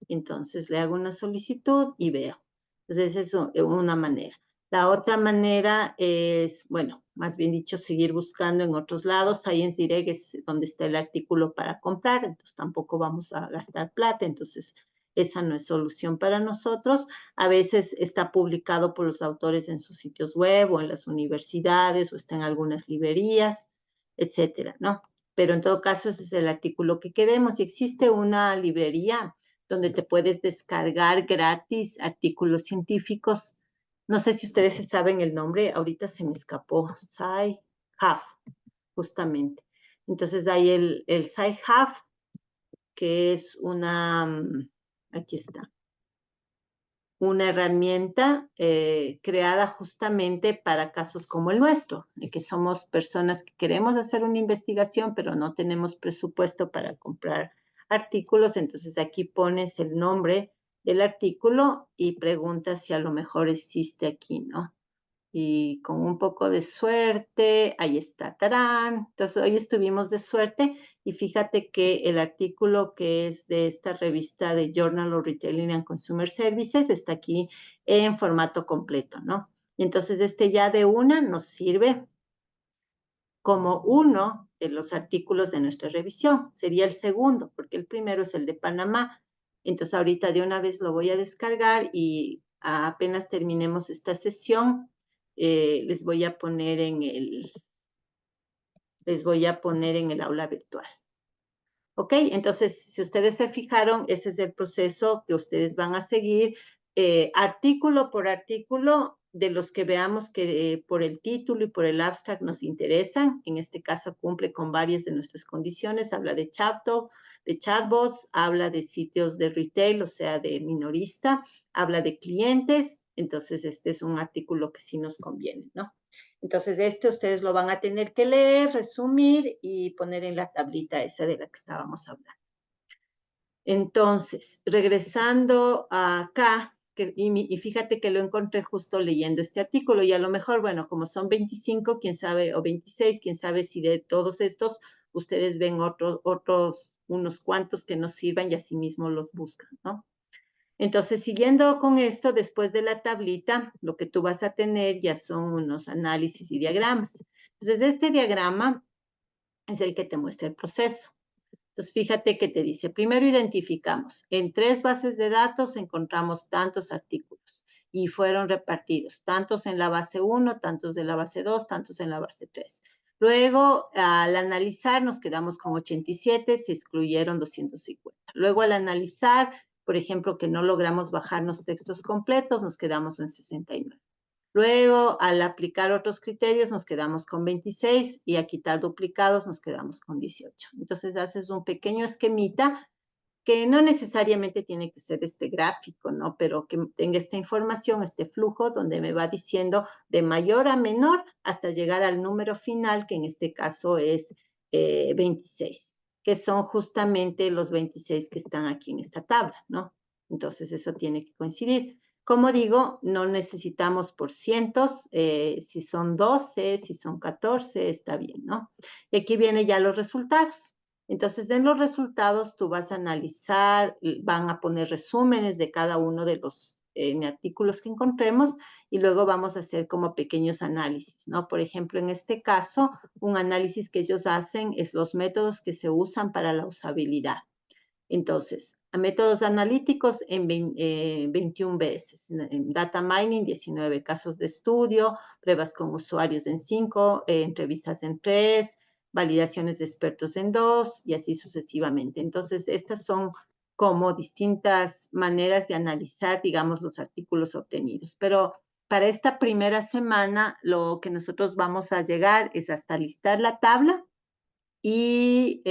Entonces le hago una solicitud y veo. Entonces eso es una manera. La otra manera es, bueno, más bien dicho, seguir buscando en otros lados. Science Direct es donde está el artículo para comprar, entonces tampoco vamos a gastar plata, entonces esa no es solución para nosotros. A veces está publicado por los autores en sus sitios web o en las universidades o está en algunas librerías, etcétera, ¿no? Pero en todo caso ese es el artículo que queremos. Y existe una librería donde te puedes descargar gratis artículos científicos. No sé si ustedes saben el nombre, ahorita se me escapó, Sci-Hub, justamente. Entonces hay el Sci-Hub, que es aquí está, una herramienta creada justamente para casos como el nuestro, de que somos personas que queremos hacer una investigación, pero no tenemos presupuesto para comprar artículos. Entonces aquí pones el nombre del artículo y preguntas si a lo mejor existe aquí, ¿no? Y con un poco de suerte, ahí está, tarán. Entonces hoy estuvimos de suerte y fíjate que el artículo que es de esta revista de Journal of Retailing and Consumer Services está aquí en formato completo, ¿no? Y entonces ya de una nos sirve como uno de los artículos de nuestra revisión. Sería el segundo, porque el primero es el de Panamá. Entonces ahorita de una vez lo voy a descargar y apenas terminemos esta sesión, les voy a poner en el aula virtual. ¿Ok? Entonces, si ustedes se fijaron, ese es el proceso que ustedes van a seguir, artículo por artículo, de los que veamos que por el título y por el abstract nos interesan. En este caso cumple con varias de nuestras condiciones. Habla de chatbots, habla de sitios de retail, o sea, de minorista, habla de clientes. Entonces, este es un artículo que sí nos conviene, ¿no? Entonces, ustedes lo van a tener que leer, resumir y poner en la tablita esa de la que estábamos hablando. Entonces, regresando acá, y fíjate que lo encontré justo leyendo este artículo, y a lo mejor, bueno, como son 25, quién sabe, o 26, quién sabe si de todos estos ustedes ven otros, unos cuantos que nos sirvan y así mismo los buscan, ¿no? Entonces, siguiendo con esto, después de la tablita, lo que tú vas a tener ya son unos análisis y diagramas. Entonces, este diagrama es el que te muestra el proceso. Entonces, fíjate que te dice, primero identificamos, en 3 bases de datos encontramos tantos artículos y fueron repartidos, tantos en la base 1, tantos de la base 2, tantos en la base 3. Luego, al analizar, nos quedamos con 87, se excluyeron 250. Luego, al analizar, por ejemplo, que no logramos bajarnos textos completos, nos quedamos en 69. Luego, al aplicar otros criterios, nos quedamos con 26 y a quitar duplicados nos quedamos con 18. Entonces, haces un pequeño esquemita que no necesariamente tiene que ser este gráfico, ¿no? Pero que tenga esta información, este flujo, donde me va diciendo de mayor a menor hasta llegar al número final, que en este caso es 26, que son justamente los 26 que están aquí en esta tabla, ¿no? Entonces, eso tiene que coincidir. Como digo, no necesitamos por cientos, si son 12, si son 14, está bien, ¿no? Y aquí vienen ya los resultados. Entonces, en los resultados tú vas a analizar, van a poner resúmenes de cada uno de los artículos que encontremos y luego vamos a hacer como pequeños análisis, ¿no? Por ejemplo, en este caso, un análisis que ellos hacen es los métodos que se usan para la usabilidad. Entonces, a métodos analíticos en 21 veces, en data mining 19 casos de estudio, pruebas con usuarios en 5, entrevistas en 3, validaciones de expertos en 2 y así sucesivamente. Entonces, estas son como distintas maneras de analizar, digamos, los artículos obtenidos. Pero para esta primera semana, lo que nosotros vamos a llegar es hasta listar la tabla y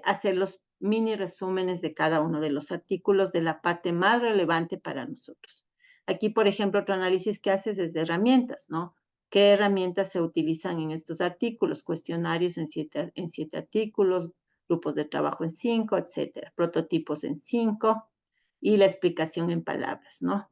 hacer los mini resúmenes de cada uno de los artículos de la parte más relevante para nosotros. Aquí, por ejemplo, otro análisis que haces es de herramientas, ¿no? ¿Qué herramientas se utilizan en estos artículos? Cuestionarios en 7 artículos, grupos de trabajo en 5, etcétera, prototipos en 5 y la explicación en palabras, ¿no?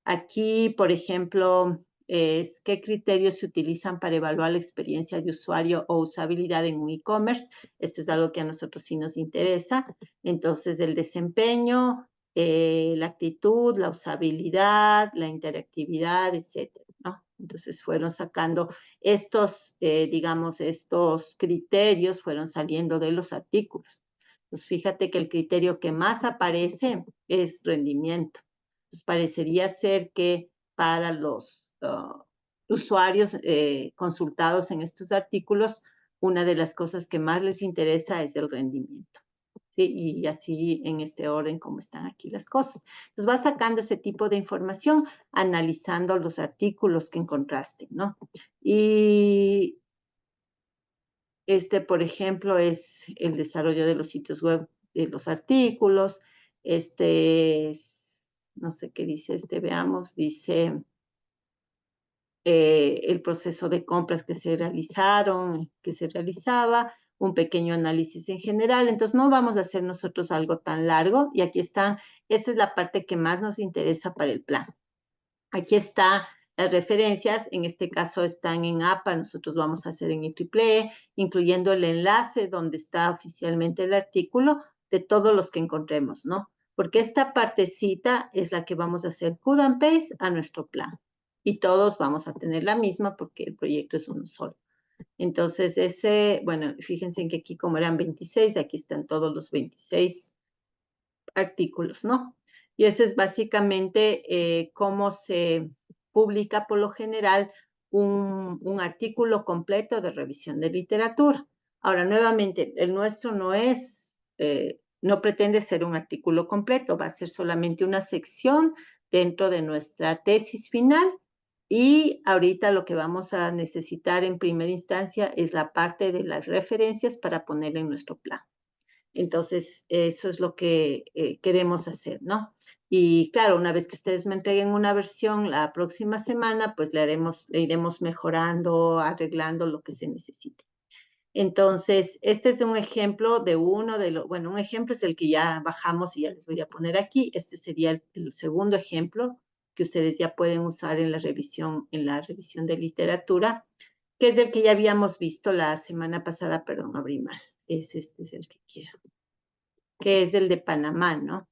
Aquí, por ejemplo, qué criterios se utilizan para evaluar la experiencia de usuario o usabilidad en un e-commerce. Esto es algo que a nosotros sí nos interesa. Entonces, el desempeño, la actitud, la usabilidad, la interactividad, etcétera, ¿no? Entonces, fueron sacando estos, digamos, estos criterios fueron saliendo de los artículos. Pues fíjate que el criterio que más aparece es rendimiento. Pues parecería ser que para los usuarios consultados en estos artículos, una de las cosas que más les interesa es el rendimiento. ¿Sí? Y así en este orden como están aquí las cosas. Entonces vas sacando ese tipo de información, analizando los artículos que encontraste, ¿no? Y por ejemplo, es el desarrollo de los sitios web, de los artículos. No sé qué dice veamos, dice el proceso de compras que se realizaron, que se realizaba, un pequeño análisis en general. Entonces, no vamos a hacer nosotros algo tan largo. Y aquí están, esta es la parte que más nos interesa para el plan. Aquí está las referencias, en este caso están en APA, nosotros vamos a hacer en IEEE, incluyendo el enlace donde está oficialmente el artículo de todos los que encontremos, ¿no? Porque esta partecita es la que vamos a hacer cut and paste a nuestro plan. Y todos vamos a tener la misma porque el proyecto es uno solo. Entonces, bueno, fíjense en que aquí como eran 26, aquí están todos los 26 artículos, ¿no? Y ese es básicamente cómo se publica por lo general un artículo completo de revisión de literatura. Ahora, nuevamente, el nuestro no pretende ser un artículo completo, va a ser solamente una sección dentro de nuestra tesis final y ahorita lo que vamos a necesitar en primera instancia es la parte de las referencias para poner en nuestro plan. Entonces, eso es lo que queremos hacer, ¿no? Y claro, una vez que ustedes me entreguen una versión la próxima semana, pues le iremos mejorando, arreglando lo que se necesite. Entonces, este es un ejemplo de uno de los, bueno, un ejemplo es el que ya bajamos y ya les voy a poner aquí. Este sería el segundo ejemplo que ustedes ya pueden usar en la revisión de literatura, que es el que ya habíamos visto la semana pasada, perdón, abrí mal. Este es el que quiero, que es el de Panamá, ¿no?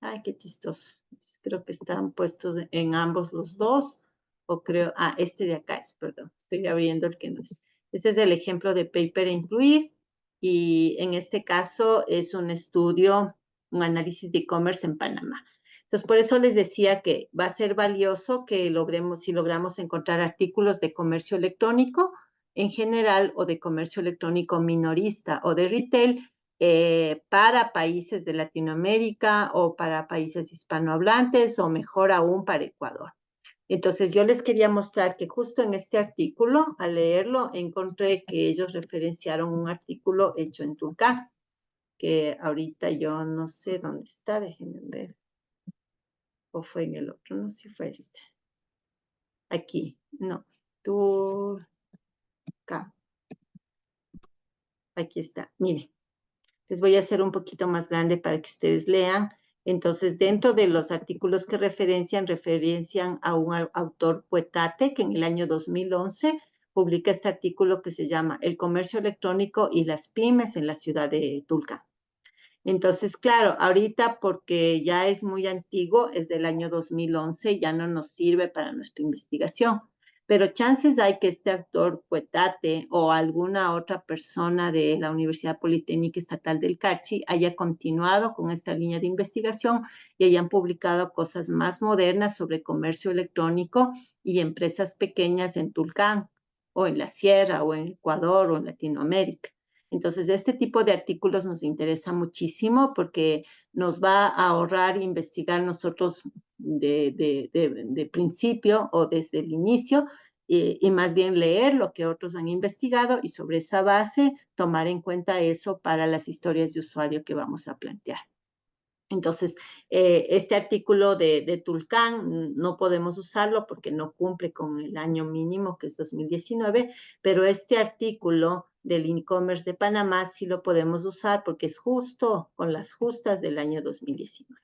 Ay, qué chistoso. Creo que están puestos en ambos los dos, o creo, este de acá es, perdón, estoy abriendo el que no es. Este es el ejemplo de paper a incluir, y en este caso es un estudio, un análisis de e-commerce en Panamá. Entonces, por eso les decía que va a ser valioso que si logramos encontrar artículos de comercio electrónico en general o de comercio electrónico minorista o de retail para países de Latinoamérica o para países hispanohablantes o mejor aún para Ecuador. Entonces yo les quería mostrar que justo en este artículo, al leerlo, encontré que ellos referenciaron un artículo hecho en Tulcán, que ahorita yo no sé dónde está, déjenme ver. O fue en el otro, no sé si fue este. Aquí, no. Tulcán. Aquí está, miren. Les voy a hacer un poquito más grande para que ustedes lean. Entonces, dentro de los artículos que referencian a un autor Puetate, que en el año 2011 publica este artículo que se llama El comercio electrónico y las pymes en la ciudad de Tulcán. Entonces, claro, ahorita porque ya es muy antiguo, es del año 2011, ya no nos sirve para nuestra investigación. Pero chances hay que este autor Puetate o alguna otra persona de la Universidad Politécnica Estatal del Carchi haya continuado con esta línea de investigación y hayan publicado cosas más modernas sobre comercio electrónico y empresas pequeñas en Tulcán o en la Sierra o en Ecuador o en Latinoamérica. Entonces, este tipo de artículos nos interesa muchísimo porque nos va a ahorrar investigar nosotros de principio o desde el inicio y más bien leer lo que otros han investigado y sobre esa base tomar en cuenta eso para las historias de usuario que vamos a plantear. Entonces, este artículo de Tulcán no podemos usarlo porque no cumple con el año mínimo, que es 2019, pero este artículo del e-commerce de Panamá sí lo podemos usar porque es justo con las justas del año 2019.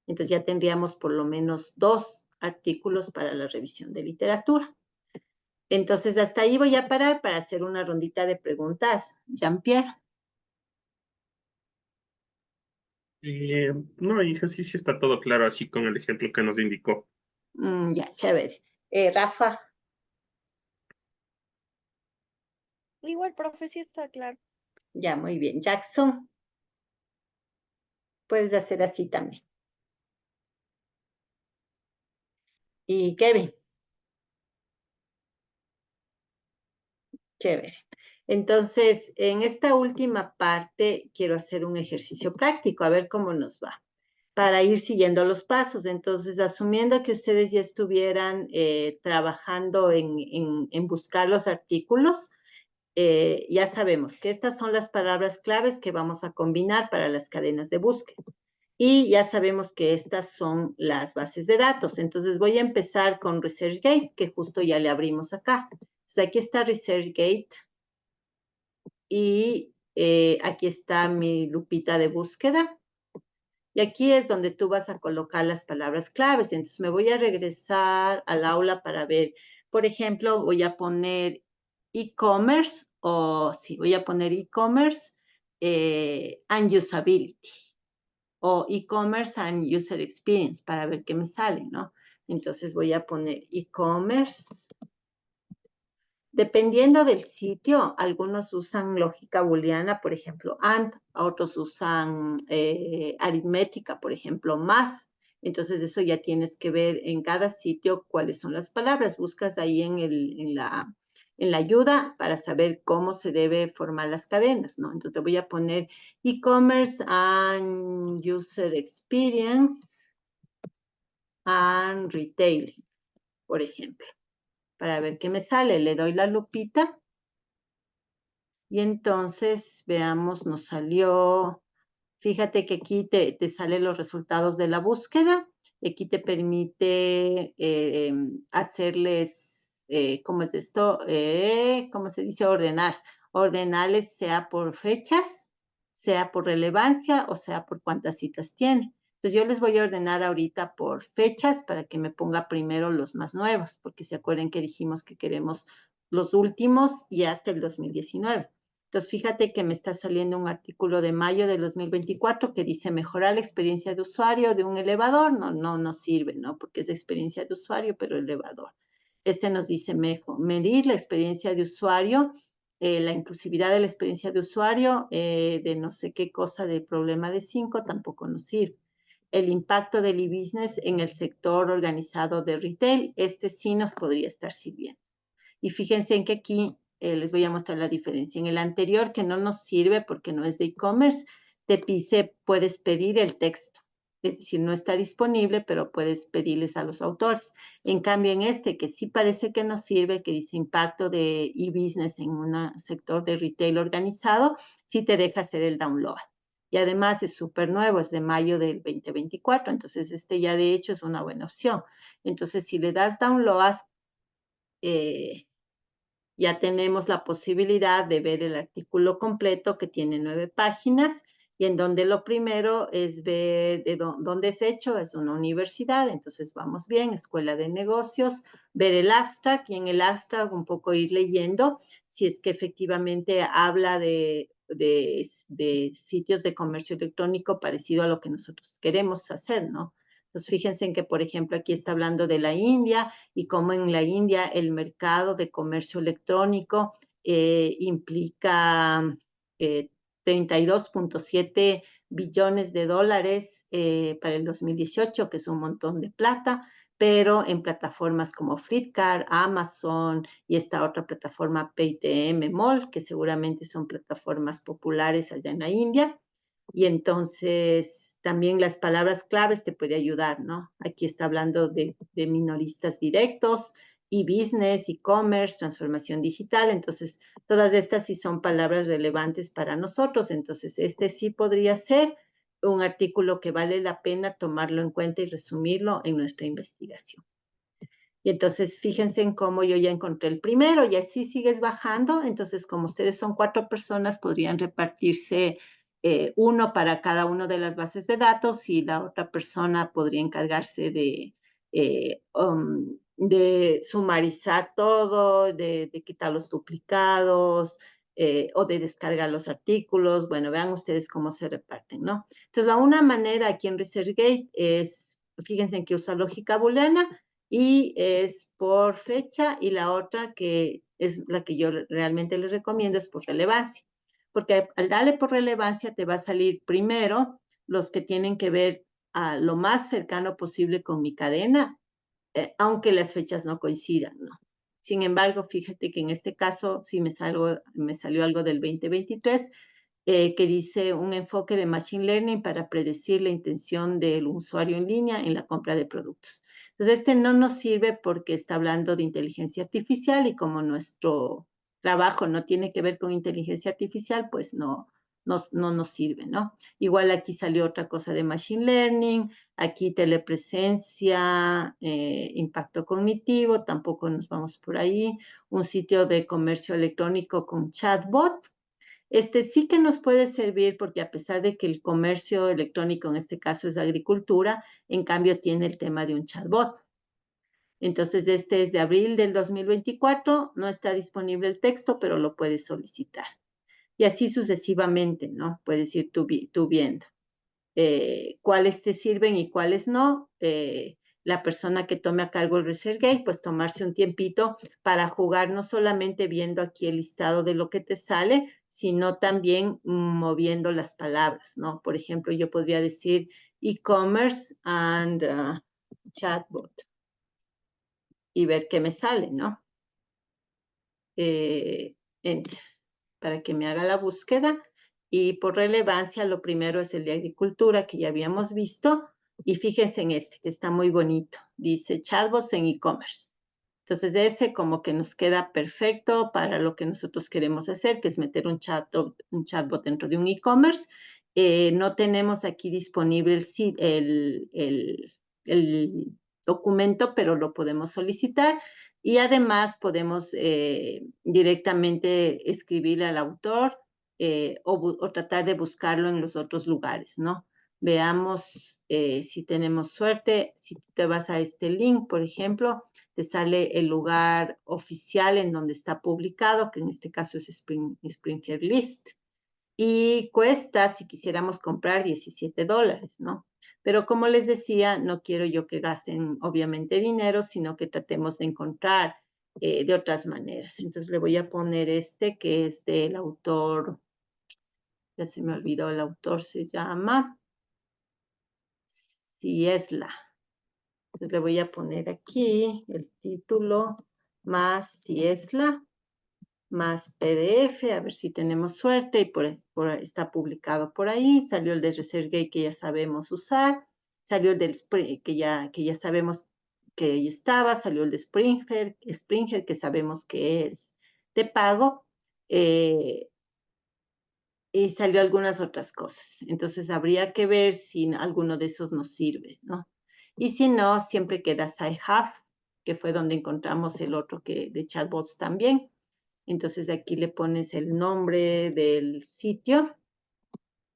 Entonces, ya tendríamos por lo menos 2 artículos para la revisión de literatura. Entonces, hasta ahí voy a parar para hacer una rondita de preguntas. Jean-Pierre. No, hija, sí está todo claro así con el ejemplo que nos indicó. Ya, chévere. Rafa. Igual, profe, sí está claro. Ya, muy bien. Jackson, puedes hacer así también. Y Kevin, chévere. Entonces, en esta última parte quiero hacer un ejercicio práctico, a ver cómo nos va, para ir siguiendo los pasos. Entonces, asumiendo que ustedes ya estuvieran trabajando en buscar los artículos, ya sabemos que estas son las palabras claves que vamos a combinar para las cadenas de búsqueda. Y ya sabemos que estas son las bases de datos. Entonces voy a empezar con ResearchGate, que justo ya le abrimos acá. Entonces aquí está ResearchGate y aquí está mi lupita de búsqueda. Y aquí es donde tú vas a colocar las palabras claves. Entonces me voy a regresar al aula para ver. Por ejemplo, voy a poner e-commerce o sí, voy a poner e-commerce and usability o e-commerce and user experience para ver qué me sale, ¿no? Entonces voy a poner e-commerce. Dependiendo del sitio, algunos usan lógica booleana, por ejemplo, and, otros usan aritmética, por ejemplo, más. Entonces eso ya tienes que ver en cada sitio cuáles son las palabras. Buscas ahí en la ayuda para saber cómo se debe formar las cadenas, ¿no? Entonces te voy a poner e-commerce and user experience and retailing, por ejemplo, para ver qué me sale. Le doy la lupita y entonces, veamos, nos salió, fíjate que aquí te salen los resultados de la búsqueda. Aquí te permite hacerles ¿cómo es esto? ¿Cómo se dice? Ordenarles sea por fechas, sea por relevancia o sea por cuántas citas tiene. Entonces yo les voy a ordenar ahorita por fechas para que me ponga primero los más nuevos, porque se acuerden que dijimos que queremos los últimos y hasta el 2019. Entonces fíjate que me está saliendo un artículo de mayo del 2024 que dice mejorar la experiencia de usuario de un elevador. No nos sirve, ¿no? Porque es experiencia de usuario, pero elevador. Este nos dice medir la experiencia de usuario, la inclusividad de la experiencia de usuario, de no sé qué cosa de problema de 5 tampoco nos sirve. El impacto del e-business en el sector organizado de retail, este sí nos podría estar sirviendo. Y fíjense en que aquí les voy a mostrar la diferencia. En el anterior, que no nos sirve porque no es de e-commerce, te dice, puedes pedir el texto. Es decir, no está disponible, pero puedes pedirles a los autores. En cambio, en este, que sí parece que nos sirve, que dice impacto de e-business en un sector de retail organizado, sí te deja hacer el download. Y además es súper nuevo, es de mayo del 2024, entonces este ya de hecho es una buena opción. Entonces, si le das download, ya tenemos la posibilidad de ver el artículo completo que tiene 9 páginas y en donde lo primero es ver de dónde es hecho, es una universidad, entonces vamos bien, escuela de negocios, ver el abstract y en el abstract un poco ir leyendo si es que efectivamente habla de sitios de comercio electrónico parecido a lo que nosotros queremos hacer, ¿no? Entonces, fíjense en que, por ejemplo, aquí está hablando de la India y cómo en la India el mercado de comercio electrónico implica 32.7 billones de dólares para el 2018, que es un montón de plata, pero en plataformas como Flipkart, Amazon y esta otra plataforma Paytm Mall, que seguramente son plataformas populares allá en la India. Y entonces también las palabras claves te puede ayudar, ¿no? Aquí está hablando de minoristas directos, e-business, e-commerce, transformación digital. Entonces, todas estas sí son palabras relevantes para nosotros. Entonces, este sí podría ser un artículo que vale la pena tomarlo en cuenta y resumirlo en nuestra investigación. Y entonces, fíjense en cómo yo ya encontré el primero y así sigues bajando. Entonces, como ustedes son 4 personas, podrían repartirse uno para cada una de las bases de datos y la otra persona podría encargarse de sumarizar todo, de quitar los duplicados o de descargar los artículos. Bueno, vean ustedes cómo se reparten, ¿no? Entonces, una manera aquí en ResearchGate es, fíjense en que usa lógica booleana y es por fecha y la otra que es la que yo realmente les recomiendo es por relevancia, porque al darle por relevancia te va a salir primero los que tienen que ver a lo más cercano posible con mi cadena, aunque las fechas no coincidan, ¿no? Sin embargo, fíjate que en este caso sí me salió algo del 2023 que dice un enfoque de Machine Learning para predecir la intención del usuario en línea en la compra de productos. Entonces, este no nos sirve porque está hablando de inteligencia artificial y como nuestro trabajo no tiene que ver con inteligencia artificial, pues no nos sirve, ¿no? Igual aquí salió otra cosa de Machine Learning, aquí telepresencia, impacto cognitivo, tampoco nos vamos por ahí, un sitio de comercio electrónico con chatbot. Este sí que nos puede servir porque a pesar de que el comercio electrónico en este caso es agricultura, en cambio tiene el tema de un chatbot. Entonces, este es de abril del 2024, no está disponible el texto, pero lo puedes solicitar. Y así sucesivamente, ¿no? Puedes ir tú viendo cuáles te sirven y cuáles no. La persona que tome a cargo el ResearchGate, pues tomarse un tiempito para jugar, no solamente viendo aquí el listado de lo que te sale, sino también moviendo las palabras, ¿no? Por ejemplo, yo podría decir e-commerce and chatbot y ver qué me sale, ¿no? Enter, para que me haga la búsqueda. Y por relevancia, lo primero es el de agricultura, que ya habíamos visto. Y fíjense en este, que está muy bonito. Dice chatbots en e-commerce. Entonces, ese como que nos queda perfecto para lo que nosotros queremos hacer, que es meter un chatbot dentro de un e-commerce. No tenemos aquí disponible el documento, pero lo podemos solicitar. Y además podemos directamente escribirle al autor o tratar de buscarlo en los otros lugares, ¿no? Veamos si tenemos suerte. Si te vas a este link, por ejemplo, te sale el lugar oficial en donde está publicado, que en este caso es Springer List. Y cuesta, si quisiéramos comprar, $17, ¿no? Pero como les decía, no quiero yo que gasten obviamente dinero, sino que tratemos de encontrar de otras maneras. Entonces le voy a poner este que es del autor, ya se me olvidó el autor, se llama Ciesla. Entonces le voy a poner aquí el título más Ciesla más PDF, a ver si tenemos suerte, y está publicado por ahí. Salió el de ResearchGate que ya sabemos usar, salió el del que ya sabemos que ahí estaba, salió el de Springer que sabemos que es de pago, y salió algunas otras cosas. Entonces habría que ver si alguno de esos nos sirve, ¿no? Y si no, siempre queda Sci-Hub, que fue donde encontramos el otro de chatbots también. Entonces aquí le pones el nombre del sitio,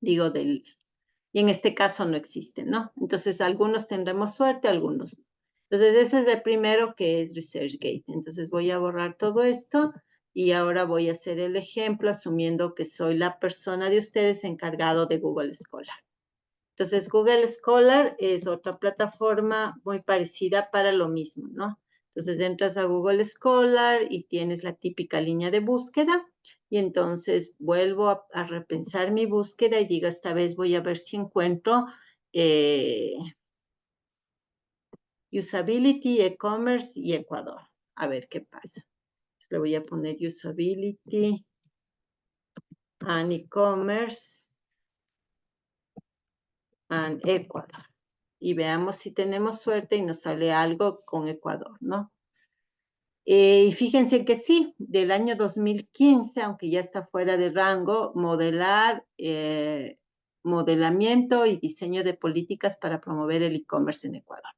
y en este caso no existe, ¿no? Entonces algunos tendremos suerte, algunos no. Entonces ese es el primero, que es ResearchGate. Entonces voy a borrar todo esto y ahora voy a hacer el ejemplo asumiendo que soy la persona de ustedes encargado de Google Scholar. Entonces Google Scholar es otra plataforma muy parecida para lo mismo, ¿no? Entonces entras a Google Scholar y tienes la típica línea de búsqueda, y entonces vuelvo a repensar mi búsqueda y digo, esta vez voy a ver si encuentro usability, e-commerce y Ecuador. A ver qué pasa. Entonces le voy a poner usability and e-commerce and Ecuador. Y veamos si tenemos suerte y nos sale algo con Ecuador, ¿no? Y fíjense que sí, del año 2015, aunque ya está fuera de rango, modelamiento y diseño de políticas para promover el e-commerce en Ecuador.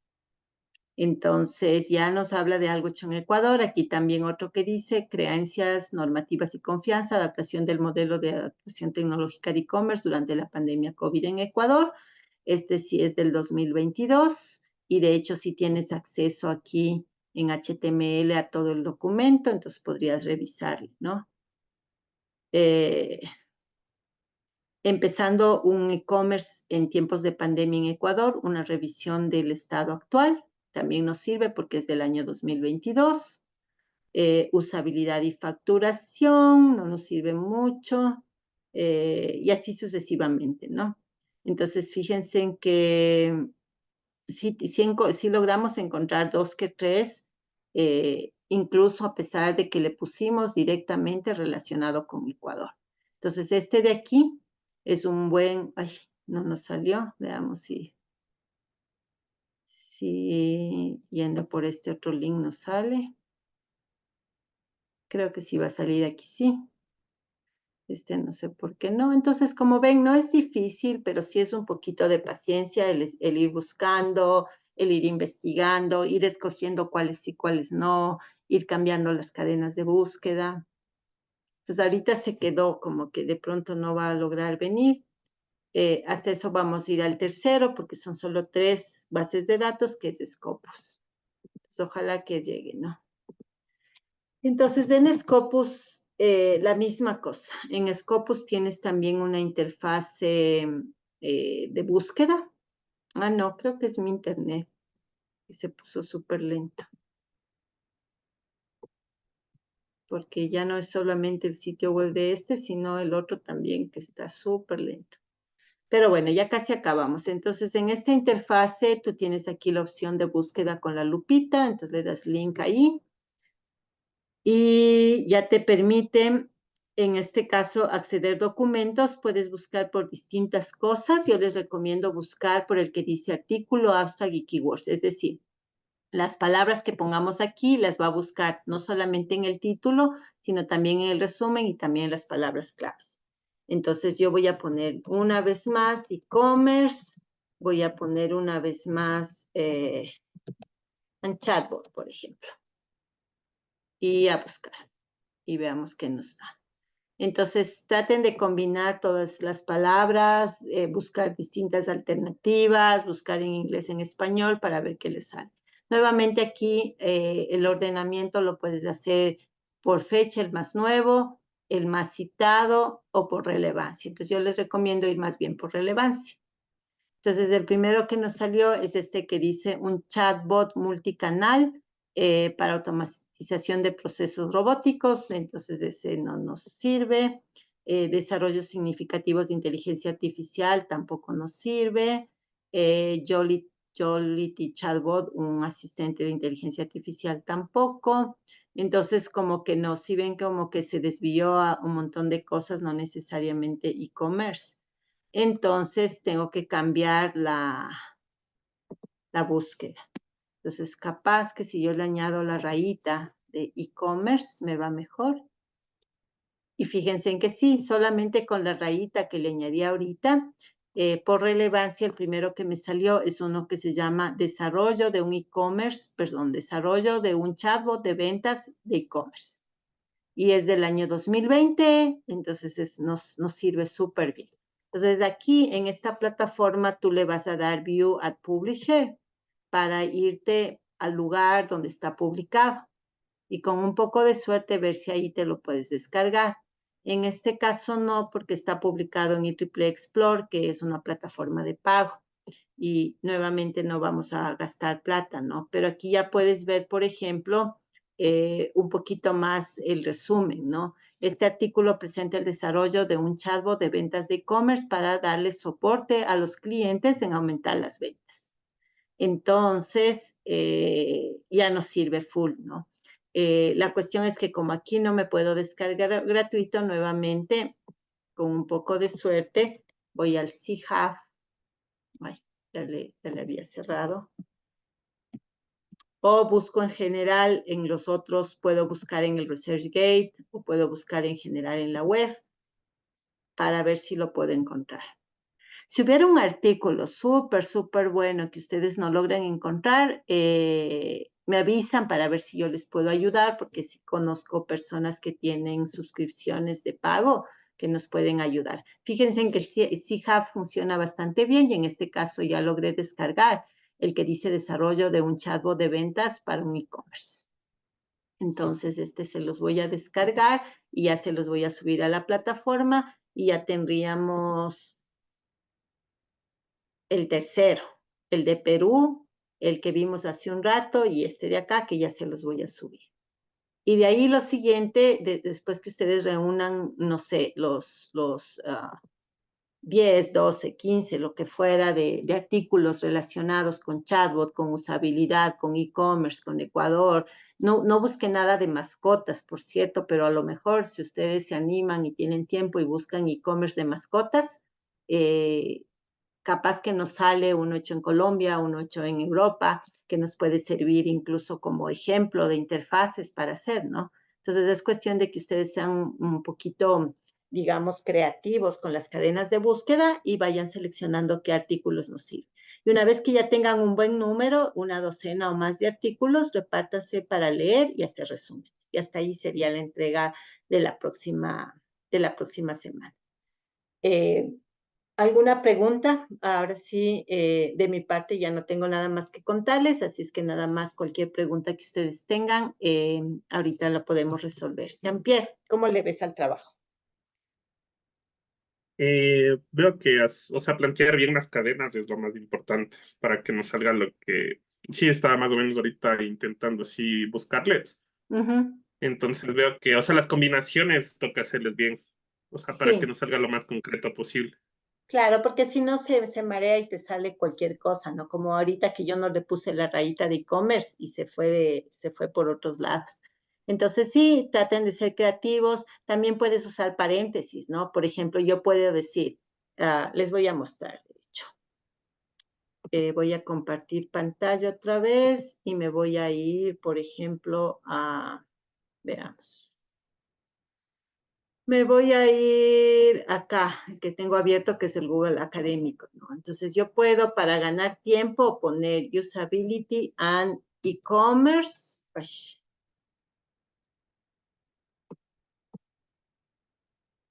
Entonces ya nos habla de algo hecho en Ecuador. Aquí también otro que dice creencias normativas y confianza, adaptación del modelo de adaptación tecnológica de e-commerce durante la pandemia COVID en Ecuador. Este sí es del 2022 y de hecho sí tienes acceso aquí en HTML a todo el documento, entonces podrías revisarlo, ¿no? Empezando un e-commerce en tiempos de pandemia en Ecuador, una revisión del estado actual, también nos sirve porque es del año 2022. Usabilidad y facturación, no nos sirve mucho, y así sucesivamente, ¿no? Entonces, fíjense en que si logramos encontrar 2 que 3, incluso a pesar de que le pusimos directamente relacionado con Ecuador. Entonces, este de aquí es un buen, ay, no nos salió, veamos si yendo por este otro link nos sale. Creo que sí va a salir aquí, sí. No sé por qué no. Entonces, como ven, no es difícil, pero sí es un poquito de paciencia el ir buscando, el ir investigando, ir escogiendo cuáles sí, cuáles no, ir cambiando las cadenas de búsqueda. Entonces, ahorita se quedó como que de pronto no va a lograr venir. Hasta eso vamos a ir al tercero, porque son solo 3 bases de datos, que es Scopus. Entonces, ojalá que llegue, ¿no? Entonces, en Scopus, la misma cosa. En Scopus tienes también una interfaz de búsqueda. Ah, no, creo que es mi internet, que se puso súper lento. Porque ya no es solamente el sitio web de sino el otro también, que está súper lento. Pero bueno, ya casi acabamos. Entonces, en esta interfase, tú tienes aquí la opción de búsqueda con la lupita. Entonces, le das link ahí. Y ya te permite, en este caso, acceder documentos. Puedes buscar por distintas cosas. Yo les recomiendo buscar por el que dice artículo, abstract y keywords. Es decir, las palabras que pongamos aquí las va a buscar no solamente en el título, sino también en el resumen y también las palabras claves. Entonces, yo voy a poner una vez más e-commerce. Voy a poner una vez más en chatbot, por ejemplo. Y a buscar. Y veamos qué nos da. Entonces, traten de combinar todas las palabras, buscar distintas alternativas, buscar en inglés, en español, para ver qué les sale. Nuevamente aquí, el ordenamiento lo puedes hacer por fecha, el más nuevo, el más citado o por relevancia. Entonces, yo les recomiendo ir más bien por relevancia. Entonces, el primero que nos salió es este que dice un chatbot multicanal para automatización de procesos robóticos. Entonces, ese no nos sirve. Desarrollos significativos de inteligencia artificial tampoco nos sirve. Jollity Chatbot, un asistente de inteligencia artificial tampoco. Entonces, como que no, si ven como que se desvió a un montón de cosas, no necesariamente e-commerce. Entonces tengo que cambiar la búsqueda. Entonces, capaz que si yo le añado la rayita de e-commerce, me va mejor. Y fíjense en que sí, solamente con la rayita que le añadí ahorita, por relevancia, el primero que me salió es uno que se llama desarrollo de un e-commerce, perdón, desarrollo de un chatbot de ventas de e-commerce. Y es del año 2020, entonces nos sirve súper bien. Entonces, aquí en esta plataforma tú le vas a dar View at Publisher para irte al lugar donde está publicado y con un poco de suerte ver si ahí te lo puedes descargar. En este caso no, porque está publicado en IEEE Explore, que es una plataforma de pago. Y nuevamente no vamos a gastar plata, ¿no? Pero aquí ya puedes ver, por ejemplo, un poquito más el resumen, ¿no? Este artículo presenta el desarrollo de un chatbot de ventas de e-commerce para darle soporte a los clientes en aumentar las ventas. Entonces, ya nos sirve full, ¿no? La cuestión es que como aquí no me puedo descargar gratuito, nuevamente, con un poco de suerte, voy al CHAF. Ay, ya le había cerrado. O busco en general en los otros, puedo buscar en el ResearchGate o puedo buscar en general en la web para ver si lo puedo encontrar. Si hubiera un artículo súper bueno que ustedes no logran encontrar, me avisan para ver si yo les puedo ayudar, porque sí conozco personas que tienen suscripciones de pago que nos pueden ayudar. Fíjense en que el CHAF funciona bastante bien y en este caso ya logré descargar el que dice desarrollo de un chatbot de ventas para un e-commerce. Entonces, se los voy a descargar y ya se los voy a subir a la plataforma y ya tendríamos el tercero, el de Perú, el que vimos hace un rato y este de acá que ya se los voy a subir. Y de ahí lo siguiente, después que ustedes reúnan, no sé, los 10, 12, 15, lo que fuera de artículos relacionados con chatbot, con usabilidad, con e-commerce, con Ecuador. No busquen nada de mascotas, por cierto, pero a lo mejor si ustedes se animan y tienen tiempo y buscan e-commerce de mascotas, capaz que nos sale uno hecho en Colombia, uno hecho en Europa, que nos puede servir incluso como ejemplo de interfaces para hacer, ¿no? Entonces es cuestión de que ustedes sean un poquito, digamos, creativos con las cadenas de búsqueda y vayan seleccionando qué artículos nos sirven. Y una vez que ya tengan un buen número, una docena o más de artículos, repártanse para leer y hacer resúmenes. Y hasta ahí sería la entrega de la próxima semana. ¿Alguna pregunta? Ahora sí, de mi parte ya no tengo nada más que contarles, así es que nada más cualquier pregunta que ustedes tengan, ahorita la podemos resolver. Jean-Pierre, ¿cómo le ves al trabajo? Veo que, o sea, plantear bien las cadenas es lo más importante para que nos salga lo que sí estaba más o menos ahorita intentando así buscarles. Entonces veo que, o sea, las combinaciones toca hacerles bien, o sea, para que Sí, nos salga lo más concreto posible. claro, porque si no se marea y te sale cualquier cosa, ¿no? Como ahorita que yo no le puse la rayita de e-commerce y se fue por otros lados. Entonces sí, traten de ser creativos. También puedes usar paréntesis, ¿no? Por ejemplo, yo puedo decir, les voy a mostrar, de hecho. Voy a compartir pantalla otra vez y me voy a ir, por ejemplo, veamos. Me voy a ir acá, que tengo abierto, que es el Google Académico, ¿no? Entonces yo puedo, para ganar tiempo, poner Usability and e-commerce,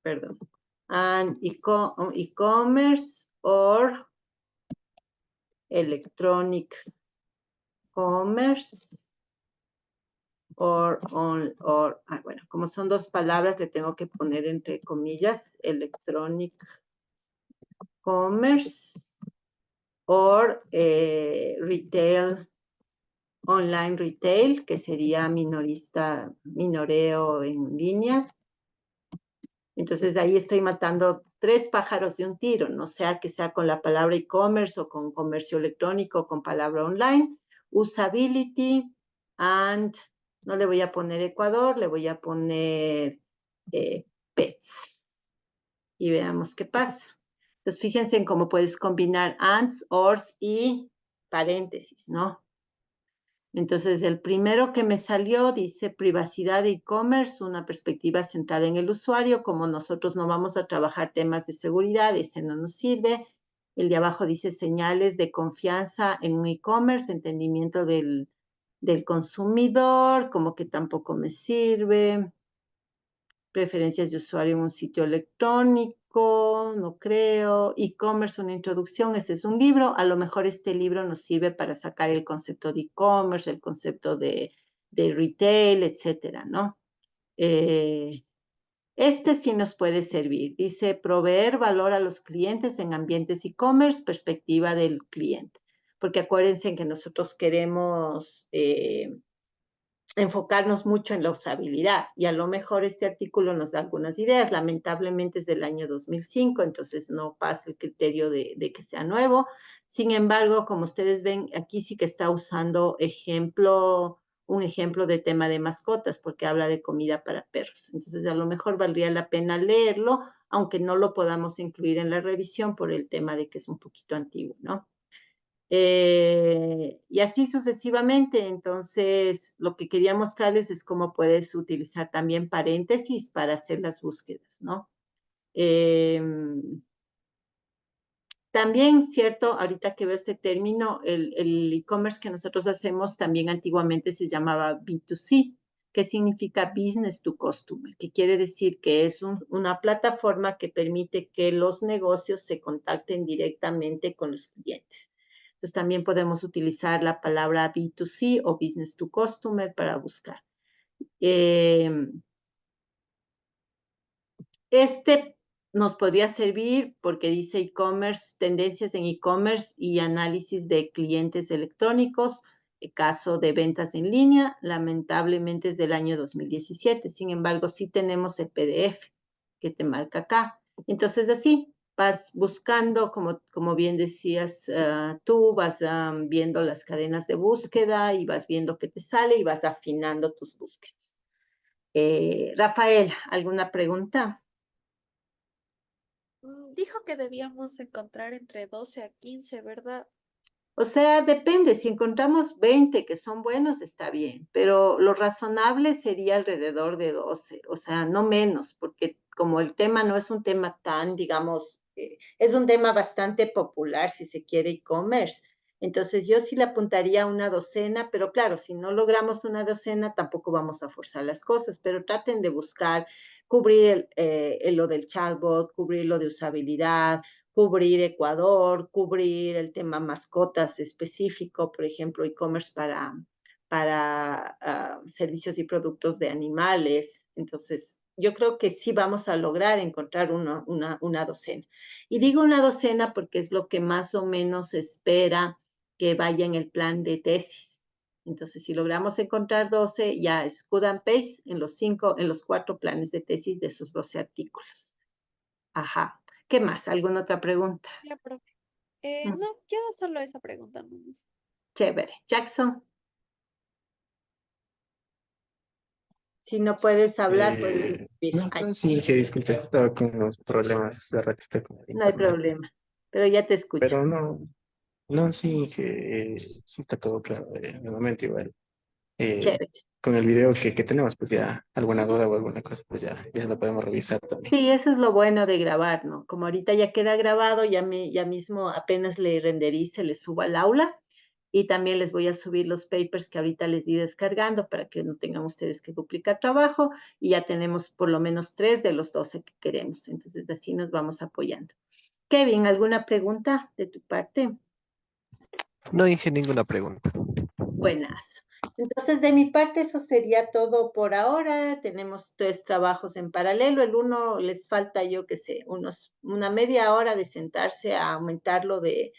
perdón, and e-commerce or electronic commerce bueno, como son dos palabras, le tengo que poner entre comillas, electronic commerce or retail, online retail, que sería minoreo en línea. Entonces ahí estoy matando 3 pájaros de un tiro, no sea que sea con la palabra e-commerce o con comercio electrónico o con palabra online. Usability and, no le voy a poner Ecuador, le voy a poner pets. Y veamos qué pasa. Entonces fíjense en cómo puedes combinar ands, ors y paréntesis, ¿no? Entonces, el primero que me salió dice privacidad de e-commerce, una perspectiva centrada en el usuario. Como nosotros no vamos a trabajar temas de seguridad, ese no nos sirve. El de abajo dice señales de confianza en un e-commerce, entendimiento del consumidor, como que tampoco me sirve. Preferencias de usuario en un sitio electrónico, no creo. E-commerce, una introducción, ese es un libro. A lo mejor este libro nos sirve para sacar el concepto de e-commerce, el concepto de retail, etcétera, ¿no? Este sí nos puede servir. Dice, proveer valor a los clientes en ambientes e-commerce, perspectiva del cliente. Porque acuérdense que nosotros queremos enfocarnos mucho en la usabilidad y a lo mejor este artículo nos da algunas ideas. Lamentablemente es del año 2005, entonces no pasa el criterio de que sea nuevo. Sin embargo, como ustedes ven, aquí sí que está usando un ejemplo de tema de mascotas, porque habla de comida para perros. Entonces, a lo mejor valdría la pena leerlo, aunque no lo podamos incluir en la revisión por el tema de que es un poquito antiguo, ¿no? Y así sucesivamente. Entonces, lo que quería mostrarles es cómo puedes utilizar también paréntesis para hacer las búsquedas, ¿no? También, cierto, ahorita que veo este término, el e-commerce que nosotros hacemos también antiguamente se llamaba B2C, que significa Business to Customer, que quiere decir que es una plataforma que permite que los negocios se contacten directamente con los clientes. Entonces, también podemos utilizar la palabra B2C o Business to Customer para buscar. Este nos podría servir porque dice e-commerce, tendencias en e-commerce y análisis de clientes electrónicos, el caso de ventas en línea, lamentablemente es del año 2017. Sin embargo, sí tenemos el PDF que te marca acá. Entonces, así vas buscando, como bien decías tú, vas viendo las cadenas de búsqueda y vas viendo qué te sale y vas afinando tus búsquedas. Rafael, ¿alguna pregunta? Dijo que debíamos encontrar entre 12 a 15, ¿verdad? O sea, depende, si encontramos 20 que son buenos, está bien, pero lo razonable sería alrededor de 12, o sea, no menos, porque como el tema no es un tema tan, digamos, es un tema bastante popular, si se quiere, e-commerce. Entonces, yo sí le apuntaría a una docena, pero claro, si no logramos una docena, tampoco vamos a forzar las cosas, pero traten de buscar cubrir lo del chatbot, cubrir lo de usabilidad, cubrir Ecuador, cubrir el tema mascotas específico, por ejemplo, e-commerce para servicios y productos de animales. Entonces, yo creo que sí vamos a lograr encontrar una docena. Y digo una docena porque es lo que más o menos se espera que vaya en el plan de tesis. Entonces, si logramos encontrar 12, ya es cut and paste en los 4 planes de tesis de esos 12 artículos. Ajá. ¿Qué más? ¿Alguna otra pregunta? Ya, profe. No, yo solo esa pregunta nomás. Chévere. Jackson, si no puedes hablar, puedes escribir. No, Ay, no, sí, que disculpe, estaba con unos problemas de ratito con el no hay internet. problema, pero ya te escucho. Pero no, no, sí, que sí está todo claro de momento igual. Eh, Chévere. con el video que tenemos, pues ya alguna duda o alguna cosa, pues ya lo podemos revisar también. Sí, eso es lo bueno de grabar, ¿no? Como ahorita ya queda grabado, ya mismo apenas le renderice, le subo al aula y también les voy a subir los papers que ahorita les di descargando para que no tengan ustedes que duplicar trabajo y ya tenemos por lo menos 3 de los 12 que queremos. Entonces así nos vamos apoyando. Kevin, ¿alguna pregunta de tu parte? No dije ninguna pregunta. Buenas. Entonces, de mi parte, eso sería todo por ahora. Tenemos 3 trabajos en paralelo. El uno les falta, yo qué sé, una media hora de sentarse a aumentar lo de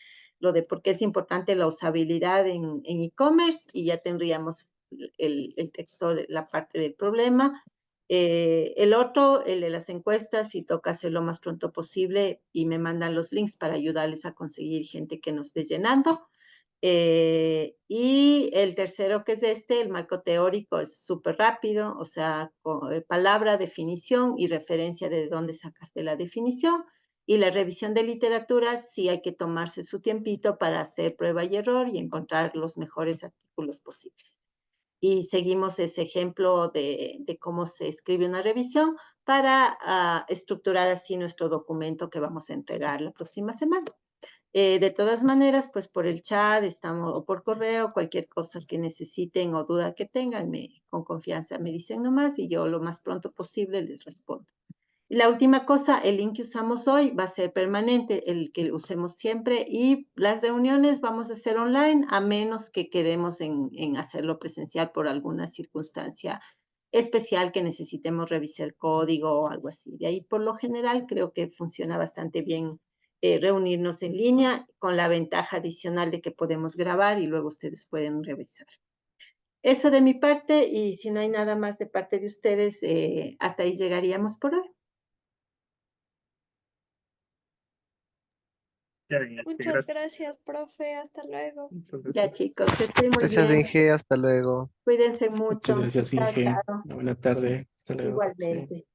por qué es importante la usabilidad en e-commerce y ya tendríamos el texto, la parte del problema. El otro, el de las encuestas, si toca hacerlo lo más pronto posible y me mandan los links para ayudarles a conseguir gente que nos esté llenando. Y el tercero, que es el marco teórico, es súper rápido, o sea, palabra, definición y referencia de dónde sacaste la definición. Y la revisión de literatura, sí hay que tomarse su tiempito para hacer prueba y error y encontrar los mejores artículos posibles. Y seguimos ese ejemplo de cómo se escribe una revisión para estructurar así nuestro documento que vamos a entregar la próxima semana. De todas maneras, pues por el chat estamos, o por correo, cualquier cosa que necesiten o duda que tengan, con confianza me dicen nomás y yo lo más pronto posible les respondo. Y la última cosa, el link que usamos hoy va a ser permanente, el que usemos siempre, y las reuniones vamos a hacer online a menos que quedemos en hacerlo presencial por alguna circunstancia especial que necesitemos revisar código o algo así. De ahí, por lo general, creo que funciona bastante bien reunirnos en línea con la ventaja adicional de que podemos grabar y luego ustedes pueden revisar. Eso de mi parte, y si no hay nada más de parte de ustedes, hasta ahí llegaríamos por hoy. Ya, bien, Muchas gracias, profe. Hasta luego. Muchas Ya, gracias. chicos, que estén muy Gracias, bien. Inge. Hasta luego. Cuídense mucho. Muchas gracias, Chao, Inge. chao. Buena tarde. Hasta luego. Sí. Igualmente.